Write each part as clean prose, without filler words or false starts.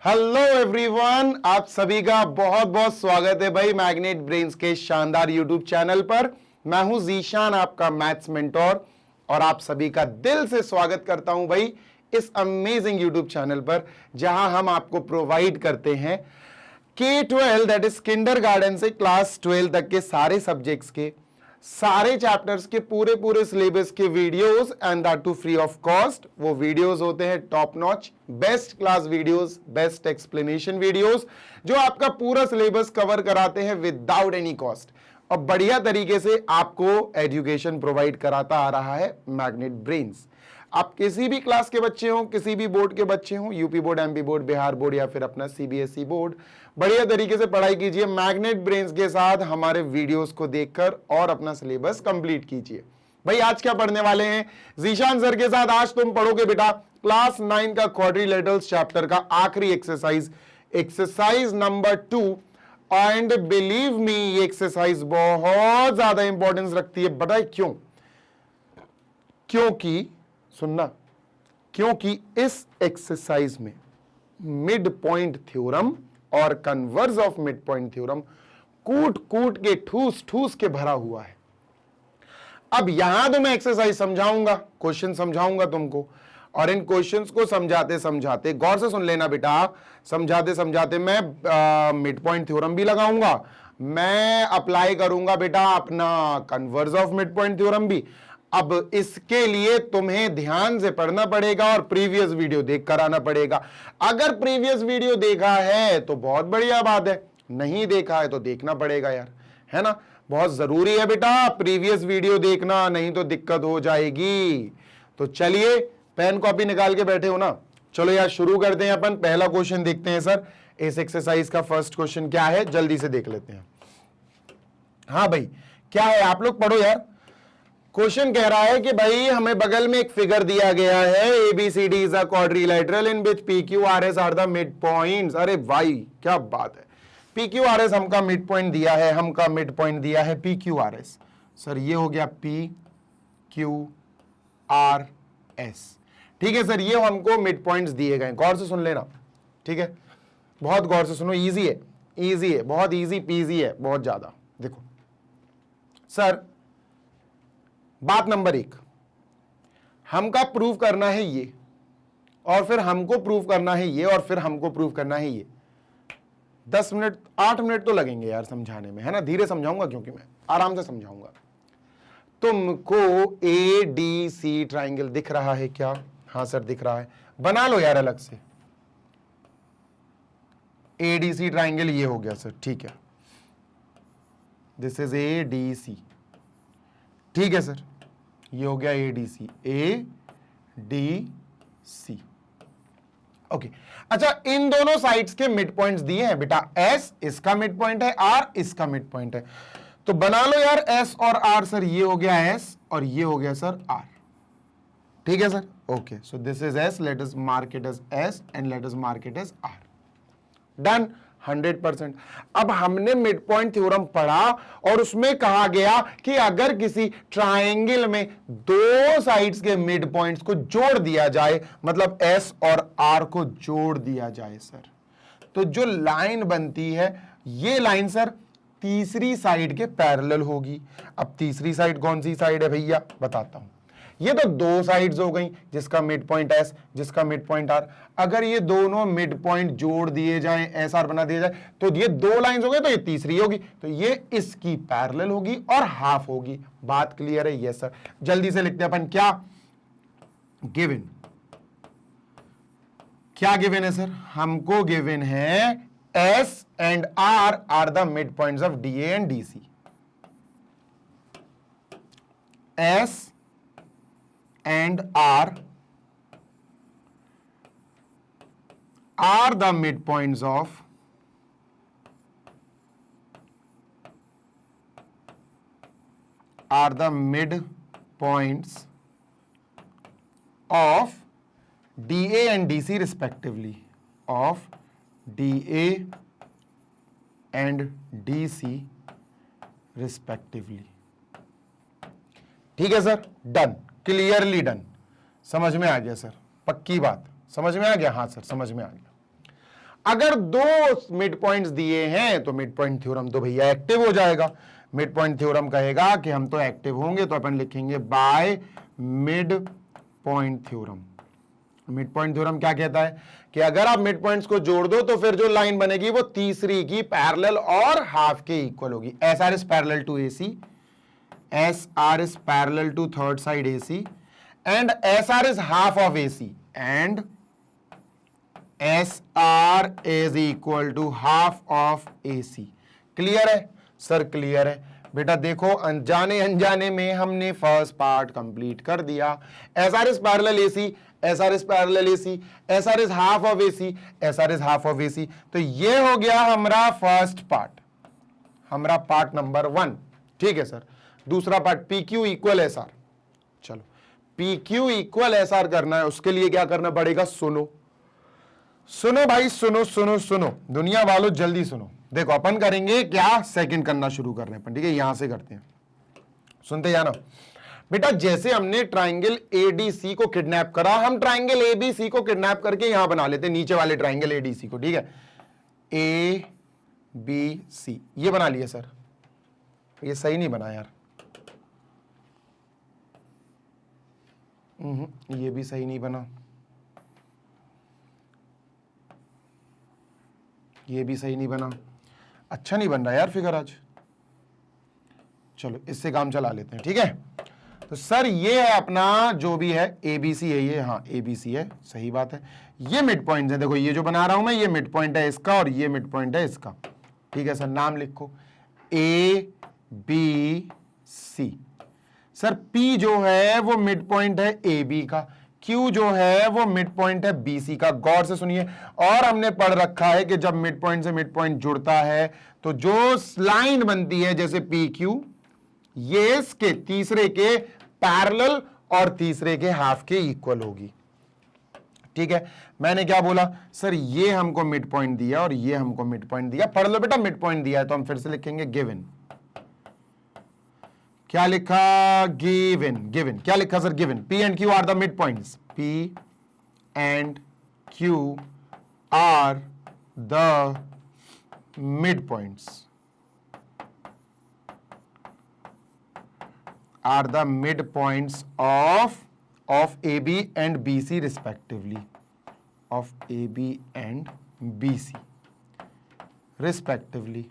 Hello everyone, आप सभी का बहुत बहुत स्वागत है भाई मैग्नेट ब्रेन्स के शानदार यूट्यूब चैनल पर। मैं हूं जीशान, आपका मैथ्स मेंटोर, और आप सभी का दिल से स्वागत करता हूं भाई इस अमेजिंग यूट्यूब चैनल पर, जहां हम आपको प्रोवाइड करते हैं K-12 दैट इज किंडरगार्टन से क्लास 12 तक के सारे सब्जेक्ट्स के सारे चैप्टर्स के पूरे पूरे सिलेबस के videos, and that too free of cost. वो वीडियोस होते हैं top notch, best class videos, best explanation videos, जो आपका पूरा सिलेबस कवर कराते हैं विदाउट एनी कॉस्ट, और बढ़िया तरीके से आपको एजुकेशन प्रोवाइड कराता आ रहा है मैग्नेट ब्रेन्स। आप किसी भी क्लास के बच्चे हों, किसी भी बोर्ड के बच्चे हों, UP board, MP board, Bihar board या फिर अपना सीबीएसई बोर्ड, बढ़िया तरीके से पढ़ाई कीजिए मैग्नेट ब्रेन्स के साथ हमारे वीडियोस को देखकर और अपना सिलेबस कंप्लीट कीजिए। भाई आज क्या पढ़ने वाले हैं जीशान सर के साथ? आज तुम पढ़ोगे बेटा क्लास 9 का क्वाड्रिलेटरल्स चैप्टर का आखिरी exercise, exercise number 2। And believe me, ये एक्सरसाइज बहुत ज्यादा इंपॉर्टेंस रखती है। बताए क्यों? क्योंकि सुनना, क्योंकि इस एक्सरसाइज में मिड पॉइंट थ्योरम और converse of mid point theorem कूट कूट के ठूस ठूस के भरा हुआ है। अब यहां तो मैं एक्सरसाइज समझाऊंगा, क्वेश्चन समझाऊंगा तुमको, और इन क्वेश्चंस को समझाते समझाते गौर से सुन लेना बेटा, समझाते समझाते मैं मिड पॉइंट थ्योरम भी लगाऊंगा, मैं अप्लाई करूंगा बेटा अपना converse of mid point theorem भी। अब इसके लिए तुम्हें ध्यान से पढ़ना पड़ेगा और प्रीवियस वीडियो देख कर आना पड़ेगा। अगर प्रीवियस वीडियो देखा है तो बहुत बढ़िया बात है, नहीं देखा है तो देखना पड़ेगा यार, है ना। बहुत जरूरी है बेटा प्रीवियस वीडियो देखना, नहीं तो दिक्कत हो जाएगी। तो चलिए, पेन कॉपी निकाल के बैठे हो ना? चलो यार शुरू करते हैं अपन। पहला क्वेश्चन देखते हैं सर, इस एक्सरसाइज का फर्स्ट क्वेश्चन क्या है, जल्दी से देख लेते हैं। हाँ भाई, क्या है? आप लोग पढ़ो यार। क्वेश्चन कह रहा है कि भाई हमें बगल में एक फिगर दिया गया है, ABCD is a quadrilateral in which PQRS are the mid points. अरे भाई क्या बात है, PQRS हमका मिड पॉइंट दिया है, हमका मिड पॉइंट दिया है PQRS। सर ये हो गया PQRS, ठीक है सर, ये हमको मिड पॉइंट्स दिए गए। गौर से सुन लेना, ठीक है, बहुत गौर से सुनो, इजी है, इजी है, बहुत इजी पीजी है, बहुत ज्यादा। देखो सर, बात नंबर 1, हमका प्रूव करना है ये, और फिर हमको प्रूव करना है ये, और फिर हमको प्रूव करना है ये। 10 मिनट 8 मिनट तो लगेंगे यार समझाने में, है ना। धीरे समझाऊंगा क्योंकि मैं आराम से समझाऊंगा। तुमको ADC ट्राइंगल दिख रहा है क्या? हाँ सर दिख रहा है, बना लो यार अलग से। ADC ट्राइंगल ये हो गया सर, ठीक है, दिस इज ADC, ठीक है सर, ये हो गया ADC, ADC, ओके। अच्छा, इन दोनों साइड्स के मिड पॉइंट्स दिए हैं बेटा। S इसका मिड पॉइंट है, R इसका मिड पॉइंट है, तो बना लो यार S और R। सर ये हो गया S और ये हो गया सर R, ठीक है sir, okay. So this is S, let us mark it as S and let us mark it as R। Done, 100%। अब हमने मिड पॉइंट थ्योरम पढ़ा और उसमें कहा गया कि अगर किसी ट्रायंगल में दो साइड्स के मिड पॉइंट्स को जोड़ दिया जाए, मतलब S और R को जोड़ दिया जाए सर, तो जो लाइन बनती है ये लाइन सर तीसरी साइड के पैरेलल होगी। अब तीसरी साइड कौन सी साइड है भैया, बताता हूं। ये तो दो साइड्स हो गई, जिसका मिड पॉइंट S, जिसका मिड पॉइंट R। अगर ये दोनों मिड पॉइंट जोड़ दिए जाएं, SR बना दिया जाए, तो ये दो लाइंस हो गई, तो ये तीसरी होगी, तो ये इसकी पैरेलल होगी और हाफ होगी। बात क्लियर है? Yes sir. जल्दी से लिखते हैं अपन, क्या गिवन, क्या गिवन है सर? हमको गिवन है S and R are the mid points of DA and DC। S and R are the midpoints of DA and DC respectively, of DA and DC respectively। ठीक है sir, done, clearly done, समझ में आ गया sir, पक्की बात, समझ में आ गया? हाँ सर समझ में आ गया। अगर दो मिड पॉइंट्स दिए हैं तो मिड पॉइंट थ्योरम तो भैया एक्टिव हो जाएगा। मिड पॉइंट थ्योरम कहेगा कि हम तो एक्टिव होंगे, तो अपन लिखेंगे bye mid point theorem. Mid point theorem क्या कहता है कि अगर आप मिड पॉइंट्स को जोड़ दो तो फिर जो लाइन बनेगी वो तीसरी की पैरेलल और हाफ के इक्वल होगी। S R is parallel to AC, S R is parallel to third side AC, and S R is half of AC, and S R is equal to half of AC. Clear है sir? Clear है बेटा। देखो अनजाने अनजाने में हमने first part complete कर दिया। S R is parallel AC, S R is parallel AC, S R is half of AC, S R is half of AC. तो ये हो गया हमारा फर्स्ट पार्ट, हमारा पार्ट नंबर 1। ठीक है सर। दूसरा part P Q equal S R. चलो P Q equal S R करना है, उसके लिए क्या करना पड़ेगा? सुनो सुनो भाई, सुनो सुनो सुनो दुनिया वालों, जल्दी सुनो। देखो अपन करेंगे क्या, सेकंड करना शुरू कर रहे हैं अपन, ठीक है? यहां से करते हैं, सुनते जाना बेटा। जैसे हमने ट्राइंगल एडीसी को किडनैप करा, हम ट्राइंगल एबीसी को किडनैप करके यहां बना लेते हैं, नीचे वाले ट्राइंगल एडीसी को। ठीक है, ए बी सी ये बना लिया सर। ये सही नहीं बना यार, ये भी सही नहीं बना, ये भी सही नहीं बना। अच्छा नहीं बन रहा यार फिगर आज। चलो इससे काम चला लेते हैं, ठीक है? तो सर ये है अपना जो भी है एबीसी है ये, हाँ एबीसी है, सही बात है। ये मिड पॉइंट है, देखो ये जो बना रहा हूं मैं, ये मिड पॉइंट है इसका और ये मिड पॉइंट है इसका। ठीक है सर, नाम लिखो A B C. Sir P जो है वो मिड पॉइंट है ए बी का, Q जो है वो मिड पॉइंट है BC का। गौर से सुनिए, और हमने पढ़ रखा है कि जब मिड पॉइंट से मिड पॉइंट जुड़ता है तो जो लाइन बनती है जैसे PQ, ये इसके तीसरे के पैरेलल और तीसरे के हाफ के इक्वल होगी। ठीक है, मैंने क्या बोला सर? ये हमको मिड पॉइंट दिया और ये हमको मिड पॉइंट दिया। पढ़ लो बेटा, मिड पॉइंट दिया है तो हम फिर से लिखेंगे गिवन। क्या लिखा? गिवन। गिवन क्या लिखा sir? Given P and Q are the mid points. P and Q are the mid points, are the mid points of AB and BC respectively, of AB and BC respectively।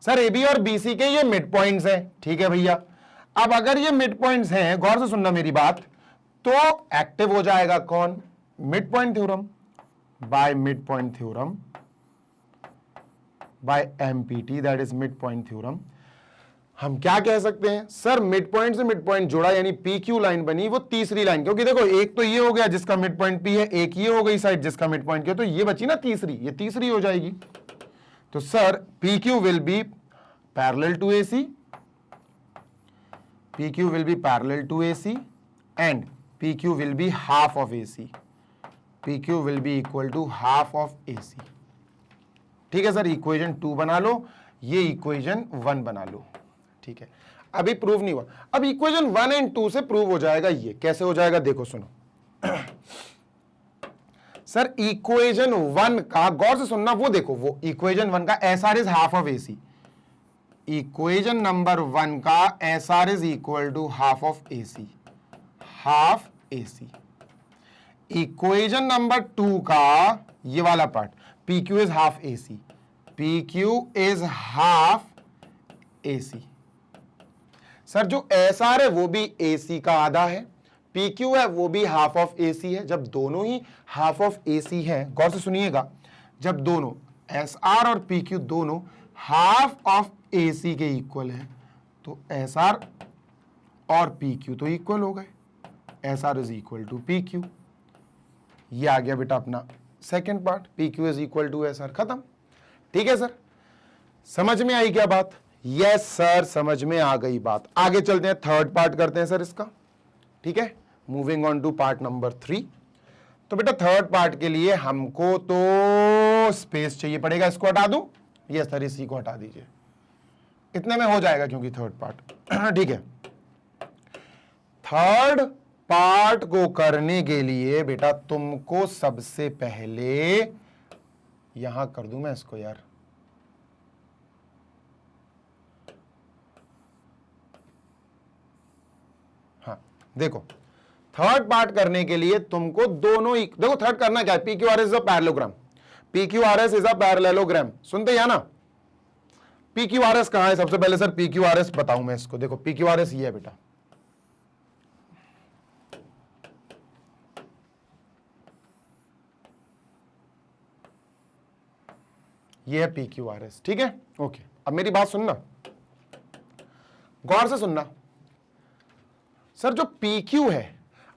Sir A B और B C के ये mid points हैं, ठीक है भैया। अब अगर ये मिड पॉइंट्स हैं, गौर से सुनना मेरी बात, तो एक्टिव हो जाएगा कौन? Mid point theorem. By mid point theorem, by MPT, that is mid point theorem. हम क्या कह सकते हैं सर? मिड पॉइंट से मिड पॉइंट जुड़ा यानी पी क्यू लाइन बनी, वो तीसरी लाइन, क्योंकि देखो एक तो ये हो गया जिसका मिड पॉइंट पी है, एक ये हो गई साइड जिसका मिड पॉइंट क्या, तो ये बची ना तीसरी, ये तीसरी हो जाएगी। तो sir PQ will be parallel to AC, PQ will be parallel to AC and PQ will be half of AC, PQ will be equal to half of AC। ठीक है सर, इक्वेशन 2 बना लो, ये इक्वेशन 1 बना लो। ठीक है, अभी prove नहीं हुआ, अब इक्वेशन 1 एंड 2 से प्रूव हो जाएगा। ये कैसे हो जाएगा देखो सुनो सर इक्वेशन 1 का, गौर से सुनना, वो देखो वो इक्वेशन 1 का S R is half of AC. Equation number 1 का S R is equal to half of AC, half AC. Equation number 2 का ये वाला part, P Q is half AC, P Q is half AC. Sir जो S R है वो भी AC का आधा है, PQ है वो भी हाफ ऑफ AC है। जब दोनों ही हाफ ऑफ AC है, गौर से सुनिएगा, जब दोनों SR और PQ दोनों हाफ ऑफ AC के इक्वल है तो SR और PQ तो इक्वल हो गए, SR is equal to PQ। ये आ गया बेटा अपना second part, PQ is equal to SR, खत्म। ठीक है सर, समझ में आई क्या बात? यस सर, समझ में आ गई बात। आगे चलते हैं, थर्ड पार्ट करते हैं सर इसका। ठीक है, moving on to part number 3। तो बेटा थर्ड पार्ट के लिए हमको तो स्पेस चाहिए पड़ेगा, इसको हटा दूं? यस सर, इसी को हटा दीजिए, इतने में हो जाएगा क्योंकि थर्ड पार्ट। ठीक है, थर्ड पार्ट को करने के लिए बेटा तुमको सबसे पहले यहां कर दूं मैं इसको यार, हाँ देखो थर्ड पार्ट करने के लिए तुमको दोनों देखो थर्ड करना क्या है, P Q R S is a parallelogram, P Q R S is a parallelogram, सुनते हैं ना। पी क्यू आर एस कहां है सबसे पहले sir, P Q R S बताऊं मैं इसको, देखो पी क्यू आर एस ये है बेटा, ये है पी क्यू आर एस, ठीक है ओके। अब मेरी बात सुनना, गौर से सुनना सर, जो पी क्यू है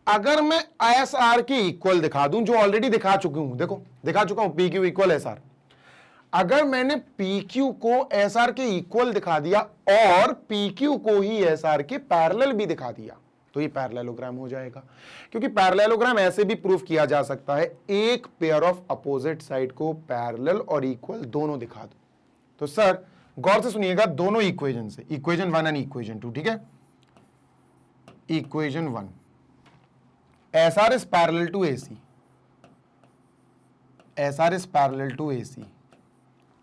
अगर मैं एस आर के इक्वल दिखा दूं, जो ऑलरेडी दिखा चुकी हूं, देखो दिखा चुका हूं P Q equal S are, अगर मैंने पी क्यू को एस आर के इक्वल दिखा दिया और पी क्यू को ही एस आर के पैरेलल भी दिखा दिया तो ये पैरेललोग्राम हो जाएगा, क्योंकि पैरेललोग्राम ऐसे भी प्रूफ किया जा सकता है, एक पेयर ऑफ अपोजिट साइड को पैरेलल और इक्वल दोनों दिखा दो। तो सर गौर से सुनिएगा दोनों इक्वेशन से, इक्वेशन 1 एंड इक्वेशन 2, ठीक है। Equation 1 S R is parallel to A C, S R is parallel to A C,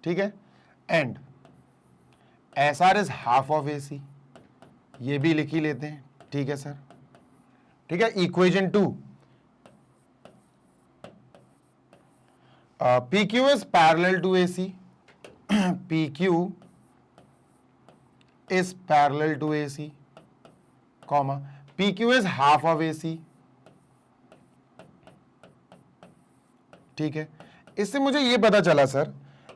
ठीक है, and S R is half of A C, ये भी लिख ही लेते हैं, ठीक है सर, ठीक है। Equation 2 P Q is parallel to A C, P Q is parallel to A C, comma P Q is half of A C, ठीक है। इससे मुझे ये पता चला सर,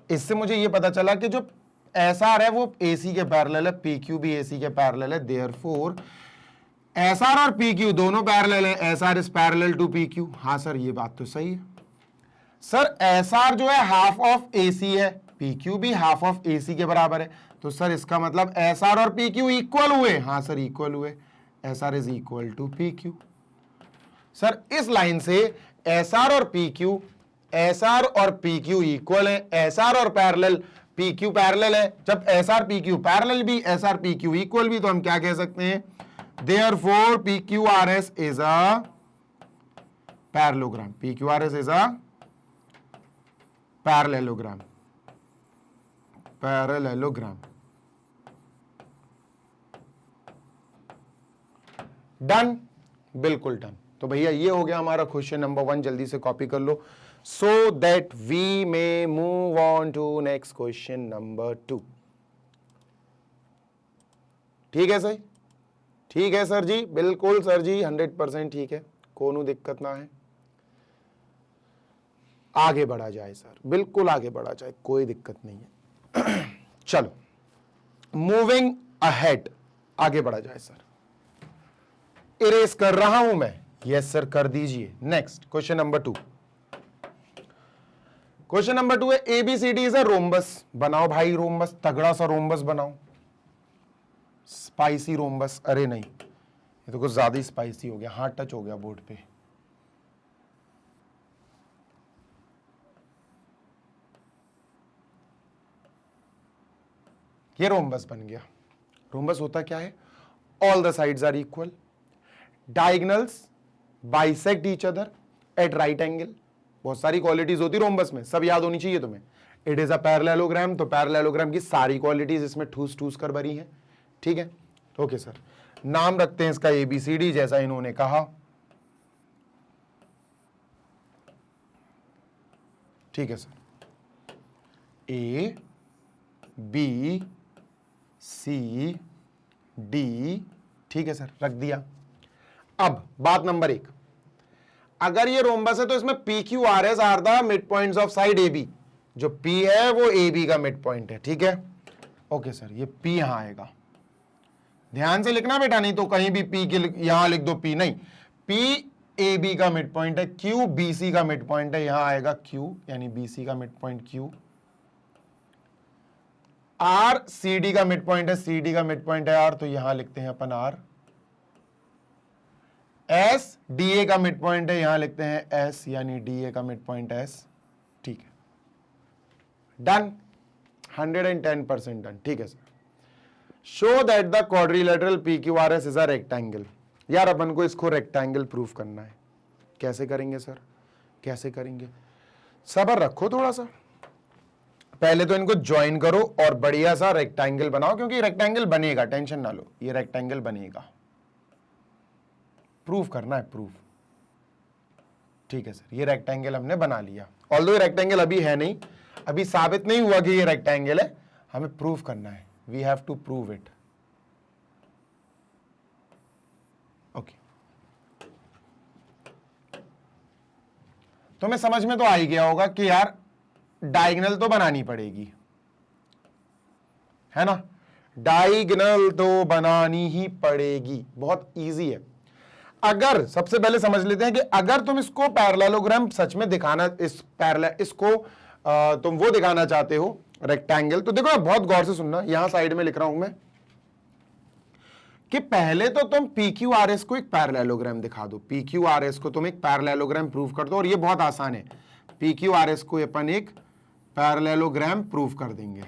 इससे मुझे ये पता चला कि जो एस आर है वो ए सी के पैरेलल है, पी क्यू भी ए सी के पैरेलल है, देयरफॉर एस आर और पी क्यू दोनों पैरेलल है, S R is parallel to P Q. हाँ सर ये बात तो सही है सर, एस आर जो है हाफ ऑफ ए सी है, पी क्यू भी हाफ ऑफ ए सी के बराबर है, तो सर इसका मतलब एस आर और पी क्यू इक्वल हुए। हाँ सर इक्वल हुए, S R is equal to P Q. Sir इस लाइन से एस आर और पी क्यू, एस आर और पी क्यू इक्वल है, एस आर और पैरेलल, पी क्यू पैरेलल है, जब S R P Q parallel भी, S R P Q equal भी, तो हम क्या कह सकते हैं, therefore P Q R S is a parallelogram, P Q R S is a parallelogram, parallelogram. Done, बिल्कुल डन। तो भैया ये हो गया हमारा क्वेश्चन नंबर 1, जल्दी से कॉपी कर लो so that we may move on to next question number 2। ठीक है सही, ठीक है सर जी, बिल्कुल सर जी 100% ठीक है, कोनो दिक्कत ना है, आगे बढ़ा जाए सर, बिल्कुल आगे बढ़ा जाए, कोई दिक्कत नहीं है। चलो मूविंग अहेड, आगे बढ़ा जाए सर। इरेज कर रहा हूं मैं, यस सर कर दीजिए। Next question number 2, question number 2 है एबीसीडी इज अ रोम्बस, बनाओ भाई रोम्बस, तगड़ा सा रोम्बस बनाओ, स्पाइसी रोम्बस, अरे नहीं ये तो कुछ ज्यादा ही स्पाइसी हो गया, हाथ टच हो गया बोर्ड पे। ये रोम्बस बन गया। रोम्बस होता क्या है, all the sides are equal, diagonals bisect each other at right angle, बहुत सारी क्वालिटीज होती रोम्बस में, सब याद होनी चाहिए तुम्हें। इट इज अ पैरेललोग्राम, तो पैरेललोग्राम की सारी क्वालिटीज इसमें ठूस ठूस कर भरी हैं, ठीक है ओके सर। नाम रखते हैं इसका एबीसीडी, जैसा इन्होंने कहा, ठीक है sir, A B C D, ठीक है सर रख दिया। अब बात नंबर 1, अगर ये रोम्बस है तो इसमें P Q R S are the mid points of side A B, जो पी है वो ए बी का मिड पॉइंट है, ठीक है ओके सर। ये पी यहां आएगा, ध्यान से लिखना बेटा, नहीं तो कहीं भी पी के यहां लिख दो पी, नहीं, पी ए बी का मिड पॉइंट है, क्यू बी सी का मिड पॉइंट है, यहां आएगा क्यू यानी बी सी का mid point Q, R C D का मिड पॉइंट है, सी डी का मिड पॉइंट है आर, तो यहां लिखते हैं अपन आर, एस डी ए का मिड पॉइंट है, यहां लिखते हैं एस यानी डी ए का मिड पॉइंट एस, ठीक है डन, 110% डन, ठीक है sir. Show that the quadrilateral P Q R S is a rectangle, यार अपन को इसको रेक्टेंगल प्रूफ करना है, कैसे करेंगे सर, कैसे करेंगे, सब्र रखो थोड़ा सा, पहले तो इनको ज्वाइन करो और बढ़िया सा रेक्टेंगल बनाओ, क्योंकि रेक्टेंगल बनेगा, टेंशन ना लो, ये रेक्टेंगल बनेगा। प्रूफ करना है, प्रूफ। ठीक है सर, ये रेक्टेंगल हमने बना लिया। ऑल्दो ये रेक्टेंगल अभी है नहीं, अभी साबित नहीं हुआ कि ये रेक्टेंगल है, हमें प्रूफ करना है। We have to prove it. Okay, तो मैं समझ में तो आ ही गया होगा कि यार डायगोनल तो बनानी पड़ेगी, है ना, डायगोनल तो बनानी ही पड़ेगी। बहुत इजी है। अगर सबसे पहले समझ लेते हैं कि अगर तुम इसको पैरेललोग्राम सच में दिखाना, इसको तुम वो दिखाना चाहते हो रेक्टेंगल, तो देखो बहुत गौर से सुनना, यहां साइड में लिख रहा हूं मैं कि पहले तो तुम PQRS को एक पैरेललोग्राम दिखा दो। PQRS को तुम एक पैरेललोग्राम प्रूव कर दो, और ये बहुत आसान है। PQRS को अपन एक पैरेललोग्राम प्रूव कर देंगे,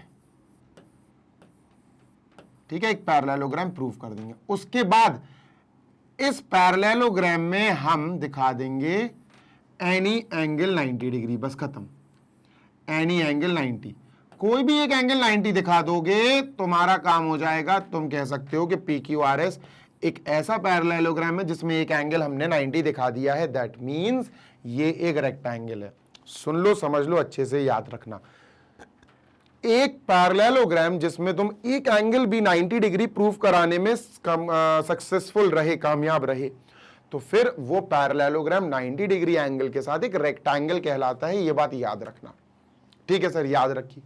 ठीक है, एक पैरेललोग्राम प्रूव कर देंगे। उसके बाद इस पैरेललोग्राम में हम दिखा देंगे एनी एंगल 90 डिग्री, बस खत्म। एनी एंगल 90, कोई भी एक एंगल 90 दिखा दोगे, तुम्हारा काम हो जाएगा। तुम कह सकते हो कि PQRS एक ऐसा पैरेललोग्राम है जिसमें एक एंगल हमने 90 दिखा दिया है, दैट मींस ये एक रेक्टेंगल है। सुन लो, समझ लो, अच्छे से याद रखना। एक पैरेललोग्राम जिसमें तुम एक एंगल भी 90 डिग्री प्रूफ कराने में सक्सेसफुल रहे, कामयाब रहे, तो फिर वो पैरेललोग्राम 90 डिग्री एंगल के साथ एक रेक्टेंगल कहलाता है। ये बात याद रखना, ठीक है सर, याद रखिए।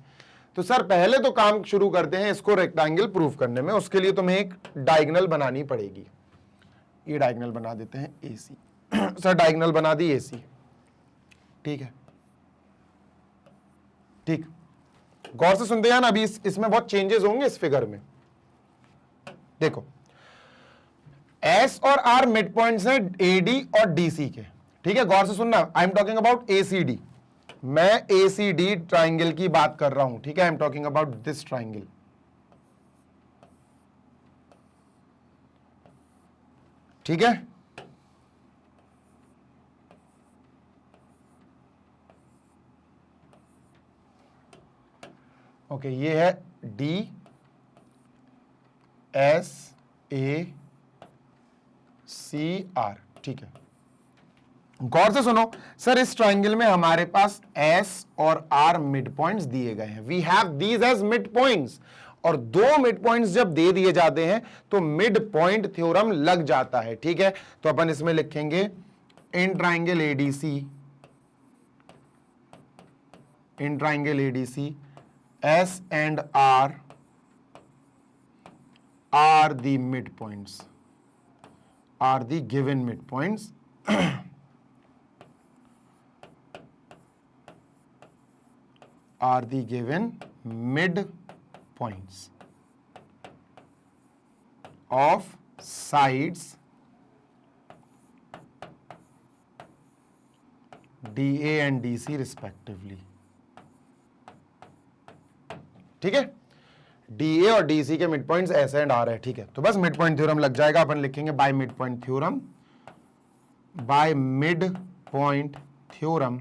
तो सर पहले तो काम शुरू करते हैं इसको रेक्टेंगल प्रूफ करने में। उसके लिए तुम्हें एक डायगोनल बनानी पड़ेगी। ये डायगोनल बना देते हैं AC। सर डायगोनल बना दी AC, ठीक है, ठीक। गौर से सुनते हैं ना, अभी इसमें बहुत चेंजेस होंगे इस फिगर में। देखो S और R मिड पॉइंट्स हैं AD और DC के, ठीक है। गौर से सुनना, I am talking about ACD। मैं ACD ट्राइंगल की बात कर रहा हूं, ठीक है। I am talking about this triangle, ठीक है। ओके, ये है DSAC, ठीक है। गौर से सुनो सर, इस ट्राइंगल में हमारे पास S और R मिड पॉइंट्स दिए गए हैं। We have these as mid points, और दो मिड पॉइंट्स जब दे दिए जाते हैं तो मिड पॉइंट थ्योरम लग जाता है, ठीक है। तो अपन इसमें लिखेंगे in triangle ADC S and R are the midpoints, are the given midpoints are the given midpoints of sides DA and DC respectively, ठीक है। DA और DC के mid points S and R है, ठीक है। तो बस मिड पॉइंट थ्योरम लग जाएगा। अपन लिखेंगे bye mid point theorem, by mid point theorem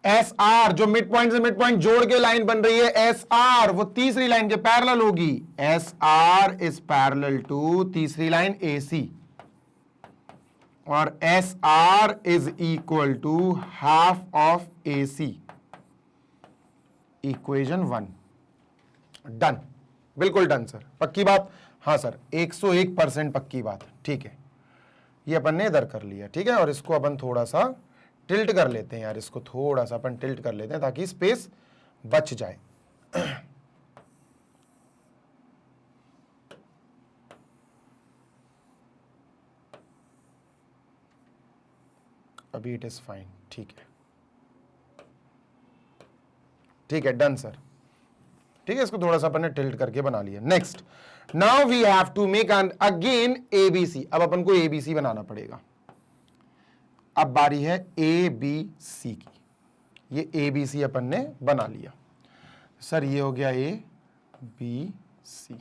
SR, जो मिड पॉइंट से मिड पॉइंट जोड़ के लाइन बन रही है, SR वो तीसरी लाइन के पैरेलल होगी। SR इज पैरेलल टू तीसरी लाइन AC, और SR is equal to half of AC। Equation 1 done, बिल्कुल डन सर, पक्की बात। हाँ सर, 101% पक्की बात, ठीक है। ये अपन ने इधर कर लिया, ठीक है। और इसको अपन थोड़ा सा टिल्ट कर लेते हैं यार, इसको थोड़ा सा अपन टिल्ट कर लेते हैं ताकि स्पेस बच जाए। अभी इट इज फाइन, ठीक है, ठीक है, डन सर, ठीक है। इसको थोड़ा सा अपन ने टिल्ट करके बना लिया। Next, now we have to make an again ABC। अब अपन को ABC बनाना पड़ेगा। अब बारी है ABC की। ये ABC अपन ने बना लिया सर, ये हो गया ABC,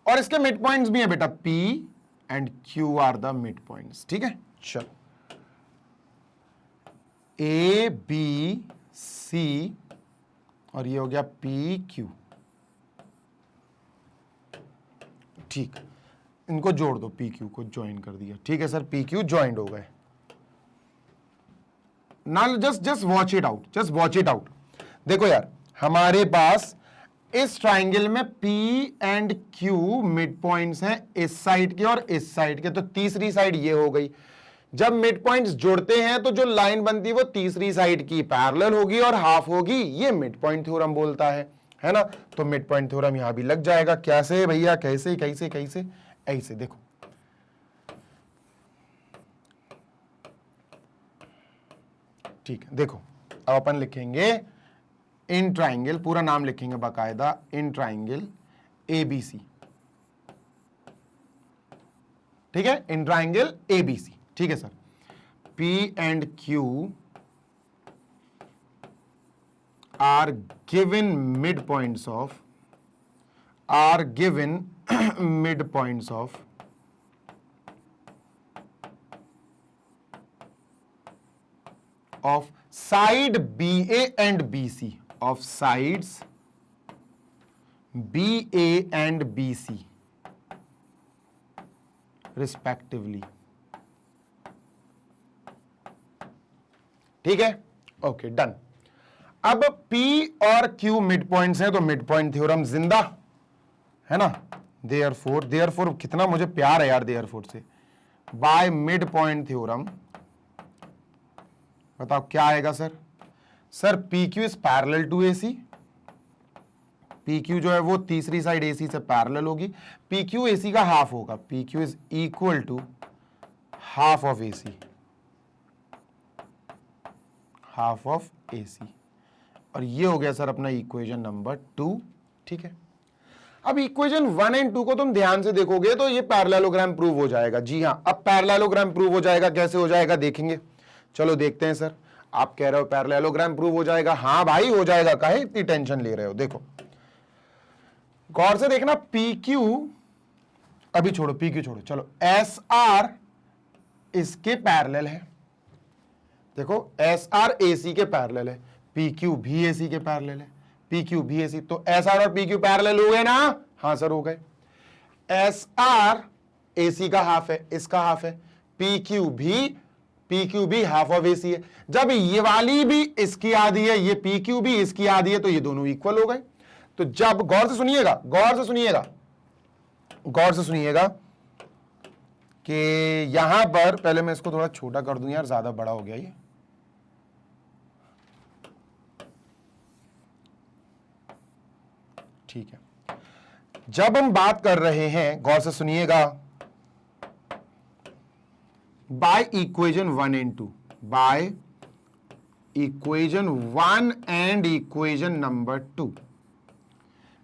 और इसके मिड पॉइंट्स भी हैं बेटा, P and Q are the mid points, ठीक है। चलो ए बी सी और ये हो गया पी क्यू। ठीक, इनको जोड़ दो, पी क्यू को ज्वाइन कर दिया। ठीक है सर, पी क्यू ज्वाइंट हो गए। Now just watch it out, just watch it out. देखो यार, हमारे पास इस ट्राइंगल में P and Q mid points हैं, इस साइड के और इस साइड के, तो तीसरी साइड ये हो गई। जब मिड पॉइंट्स जुड़ते हैं तो जो लाइन बनती है वो तीसरी साइड की पैरेलल होगी और हाफ होगी, ये मिड पॉइंट थ्योरम बोलता है ना। तो मिड पॉइंट थ्योरम यहां भी लग जाएगा। कैसे भैया, कैसे कैसे कैसे? ऐसे देखो, ठीक है। देखो अब अपन लिखेंगे इन ट्राइंगल, पूरा नाम लिखेंगे बाकायदा, इन ट्राइंगल एबीसी। ठीक है, इन ट्राइंगल एबीसी। ठीक है sir, P and Q are given mid points of, are given mid points of side BA and BC, of sides BA and BC respectively। ठीक है, ओके डन। अब P और Q mid points हैं तो mid point theorem जिंदा है ना। Therefore कितना मुझे प्यार है यार देयरफॉर से। बाय मिड पॉइंट थ्योरम बताओ क्या आएगा sir? Sir PQ is parallel to AC। PQ जो है वो तीसरी साइड AC से पैरेलल होगी। PQ AC का हाफ होगा। PQ is equal to half of AC, half of AC। और ये हो गया सर अपना इक्वेशन नंबर 2। ठीक है, अब इक्वेशन 1 एंड 2 को तुम ध्यान से देखोगे तो ये पैरेललोग्राम प्रूव हो जाएगा। जी हाँ, अब पैरेललोग्राम प्रूव हो जाएगा। कैसे हो जाएगा देखेंगे, चलो देखते हैं। सर आप कह रहे हो पैरेललोग्राम प्रूव हो जाएगा। हाँ भाई हो जाएगा, काहे इतनी टेंशन ले रहे हो? देखो गौर से देखना, PQ अभी छोड़ो, PQ छोड़ो, चलो SR इसके पैरेलल है। देखो SR AC के पैरेलल है, PQ भी AC के पैरेलल है, PQ भी AC, तो SR और PQ पैरेलल हो गए ना? हाँ सर हो गए। SR AC का हाफ है, इसका हाफ है, PQ भी हाफ ऑफ AC है। जब ये वाली भी इसकी आधी है, ये PQ भी इसकी आधी है, तो ये दोनों इक्वल हो गए। तो जब गौर से सुनिएगा, गौर से सुनिएगा कि यहां पर, पहले मैं इसको थोड़ा छोटा कर दूं यार, ज्यादा बड़ा हो गया ये। ठीक है, जब हम बात कर रहे हैं, गौर से सुनिएगा, by equation 1 and 2, by equation 1 and equation number 2।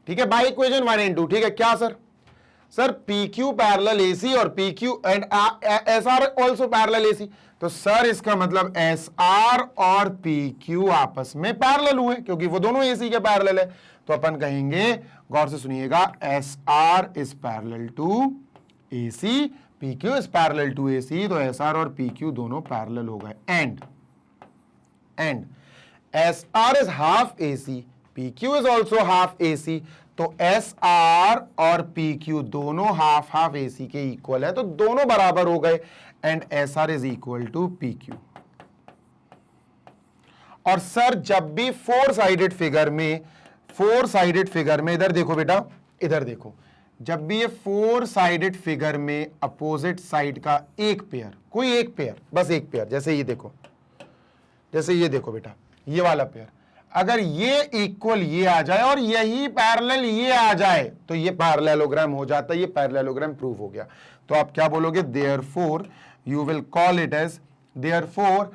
ठीक है, बाय इक्वेशन 1 एंड 2। ठीक है, क्या sir? Sir PQ parallel AC और PQ and SR also parallel AC। तो सर इसका मतलब SR और PQ आपस में पैरेलल हुए, क्योंकि वो दोनों AC के पैरेलल है। तो अपन कहेंगे, गौर से सुनिएगा, SR is parallel to AC, PQ is parallel to AC। तो SR और PQ दोनों पैरेलल हो गए। And SR is half AC, PQ is also half AC। तो SR और PQ दोनों हाफ हाफ AC के इक्वल है, तो दोनों बराबर हो गए। And SR is equal to PQ। और सर जब भी फोर साइडेड फिगर में इधर देखो बेटा, इधर देखो, जब भी ये फोर साइडेड फिगर में अपोजिट साइड का एक पेयर, कोई एक पेयर, बस एक पेयर, जैसे ये देखो बेटा, ये वाला पेयर, अगर ये इक्वल ये आ जाए और यही पैरेलल ये आ जाए, तो ये पैरेललोग्राम हो जाता है। ये पैरेललोग्राम प्रूव हो गया। तो आप क्या बोलोगे? Therefore you will call it as, therefore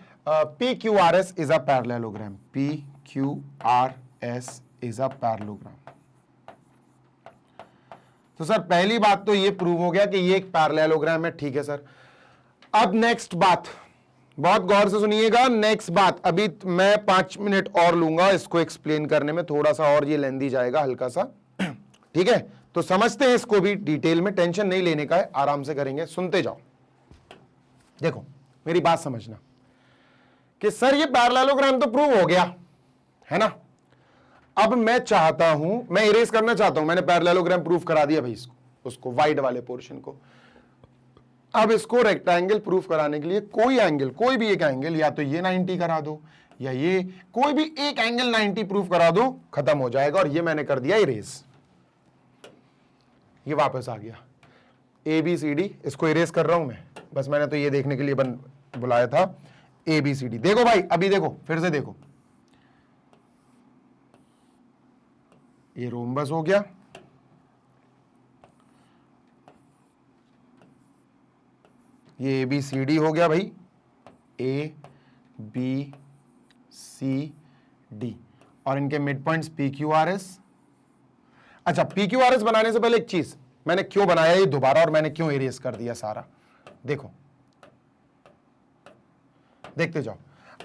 PQRS is a parallelogram. PQRS is a parallelogram. तो सर पहली बात तो ये प्रूव हो गया कि ये एक पैरेललोग्राम है। ठीक है सर, अब नेक्स्ट बात, बहुत गौर से सुनिएगा। नेक्स्ट बात, अभी मैं 5 मिनट और लूंगा इसको एक्सप्लेन करने में, थोड़ा सा और ये लेंदी जाएगा हल्का सा। ठीक है, तो समझते हैं इसको भी डिटेल में, टेंशन नहीं लेने का है, आराम से करेंगे, सुनते जाओ। देखो मेरी बात समझना, कि सर ये पैरेललोग्राम तो प्रूव हो गया है ना, अब मैं चाहता हूं, मैं इरेज करना चाहता हूं, मैंने पैरेललोग्राम प्रूफ करा दिया भाई इसको, उसको वाइड वाले पोर्शन को। अब इसको रेक्टेंगल प्रूफ कराने के लिए कोई एंगल, कोई भी एक एंगल, या तो ये 90 करा दो या ये कोई भी एक एंगल 90 प्रूफ करा दो, खत्म हो जाएगा। और ये मैंने कर दिया इरेज, ये वापस आ गया ABCD, इसको इरेज कर रहा हूं मैं, बस मैंने तो ये देखने के लिए बुलाया था ABCD। देखो भाई, अभी देखो, फिर से देखो, ये रोम्बस हो गया, ये ABCD हो गया भाई, ABCD, और इनके मिड पॉइंट्स PQRS। अच्छा, PQRS बनाने से पहले एक चीज, मैंने क्यों बनाया ये दोबारा और मैंने क्यों इरेज कर दिया सारा, देखो, देखते जाओ।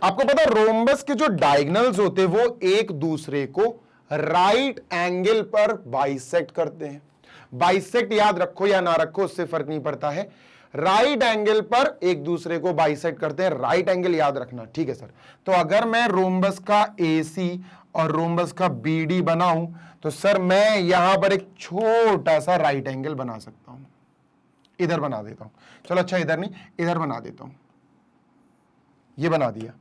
आपको पता रोम्बस के जो डायगोनल्स होते हैं वो एक दूसरे को राइट एंगल पर बाइसेक्ट करते हैं। बाइसेक्ट याद रखो या ना रखो उससे फर्क नहीं पड़ता है, राइट एंगल पर एक दूसरे को बाइसेक्ट करते हैं, राइट एंगल याद रखना, ठीक है सर। तो अगर मैं रोम्बस का AC और रोम्बस का BD बनाऊं तो सर मैं यहां पर एक छोटा सा राइट एंगल बना सकता हूं, इधर बना देता हूं, चलो अच्छा इधर नहीं, इधर बना देता हूं, ये बना दिया,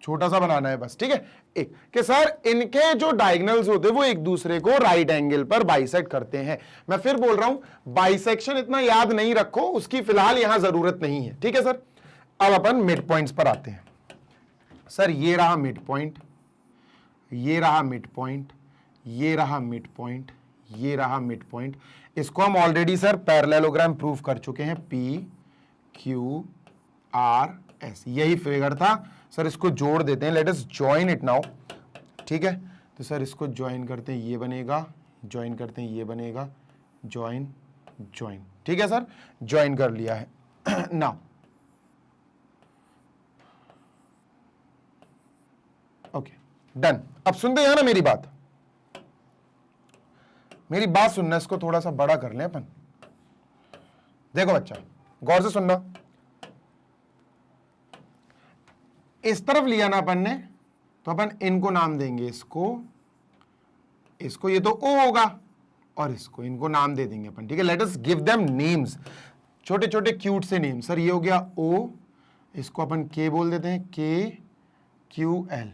छोटा सा बनाना है बस, ठीक है। एक कि सर इनके जो डायगोनल्स होते हैं वो एक दूसरे को राइट एंगल पर बाइसेक्ट करते हैं। मैं फिर बोल रहा हूं बाइसेक्शन इतना याद नहीं रखो, उसकी फिलहाल यहां जरूरत नहीं है, ठीक है सर। अब अपन मिड पॉइंट्स पर आते हैं। सर ये रहा मिड पॉइंट, ये रहा मिड पॉइंट, ये रहा मिड पॉइंट, ये रहा मिड पॉइंट। इसको हम ऑलरेडी सर पैरेललोग्राम प्रूफ कर चुके हैं, PQRS, यही फिगर था सर। इसको जोड़ देते हैं, let us join it now, ठीक है। तो सर इसको ज्वाइन करते हैं, ये बनेगा, ज्वाइन करते हैं, ये बनेगा, ज्वाइन ज्वाइन, ठीक है सर, ज्वाइन कर लिया है। Now okay done. अब सुनते हैं ना मेरी बात, मेरी बात सुनना, इसको थोड़ा सा बड़ा कर लें अपन। देखो बच्चा गौर से सुनना, इस तरफ लिया ना अपन ने तो अपन इनको नाम देंगे, इसको इसको ये तो O होगा और इसको इनको नाम दे देंगे अपन, ठीक है। Let us give them names, छोटे छोटे क्यूट से नेम। सर ये हो गया O, इसको अपन K बोल देते हैं, KQL,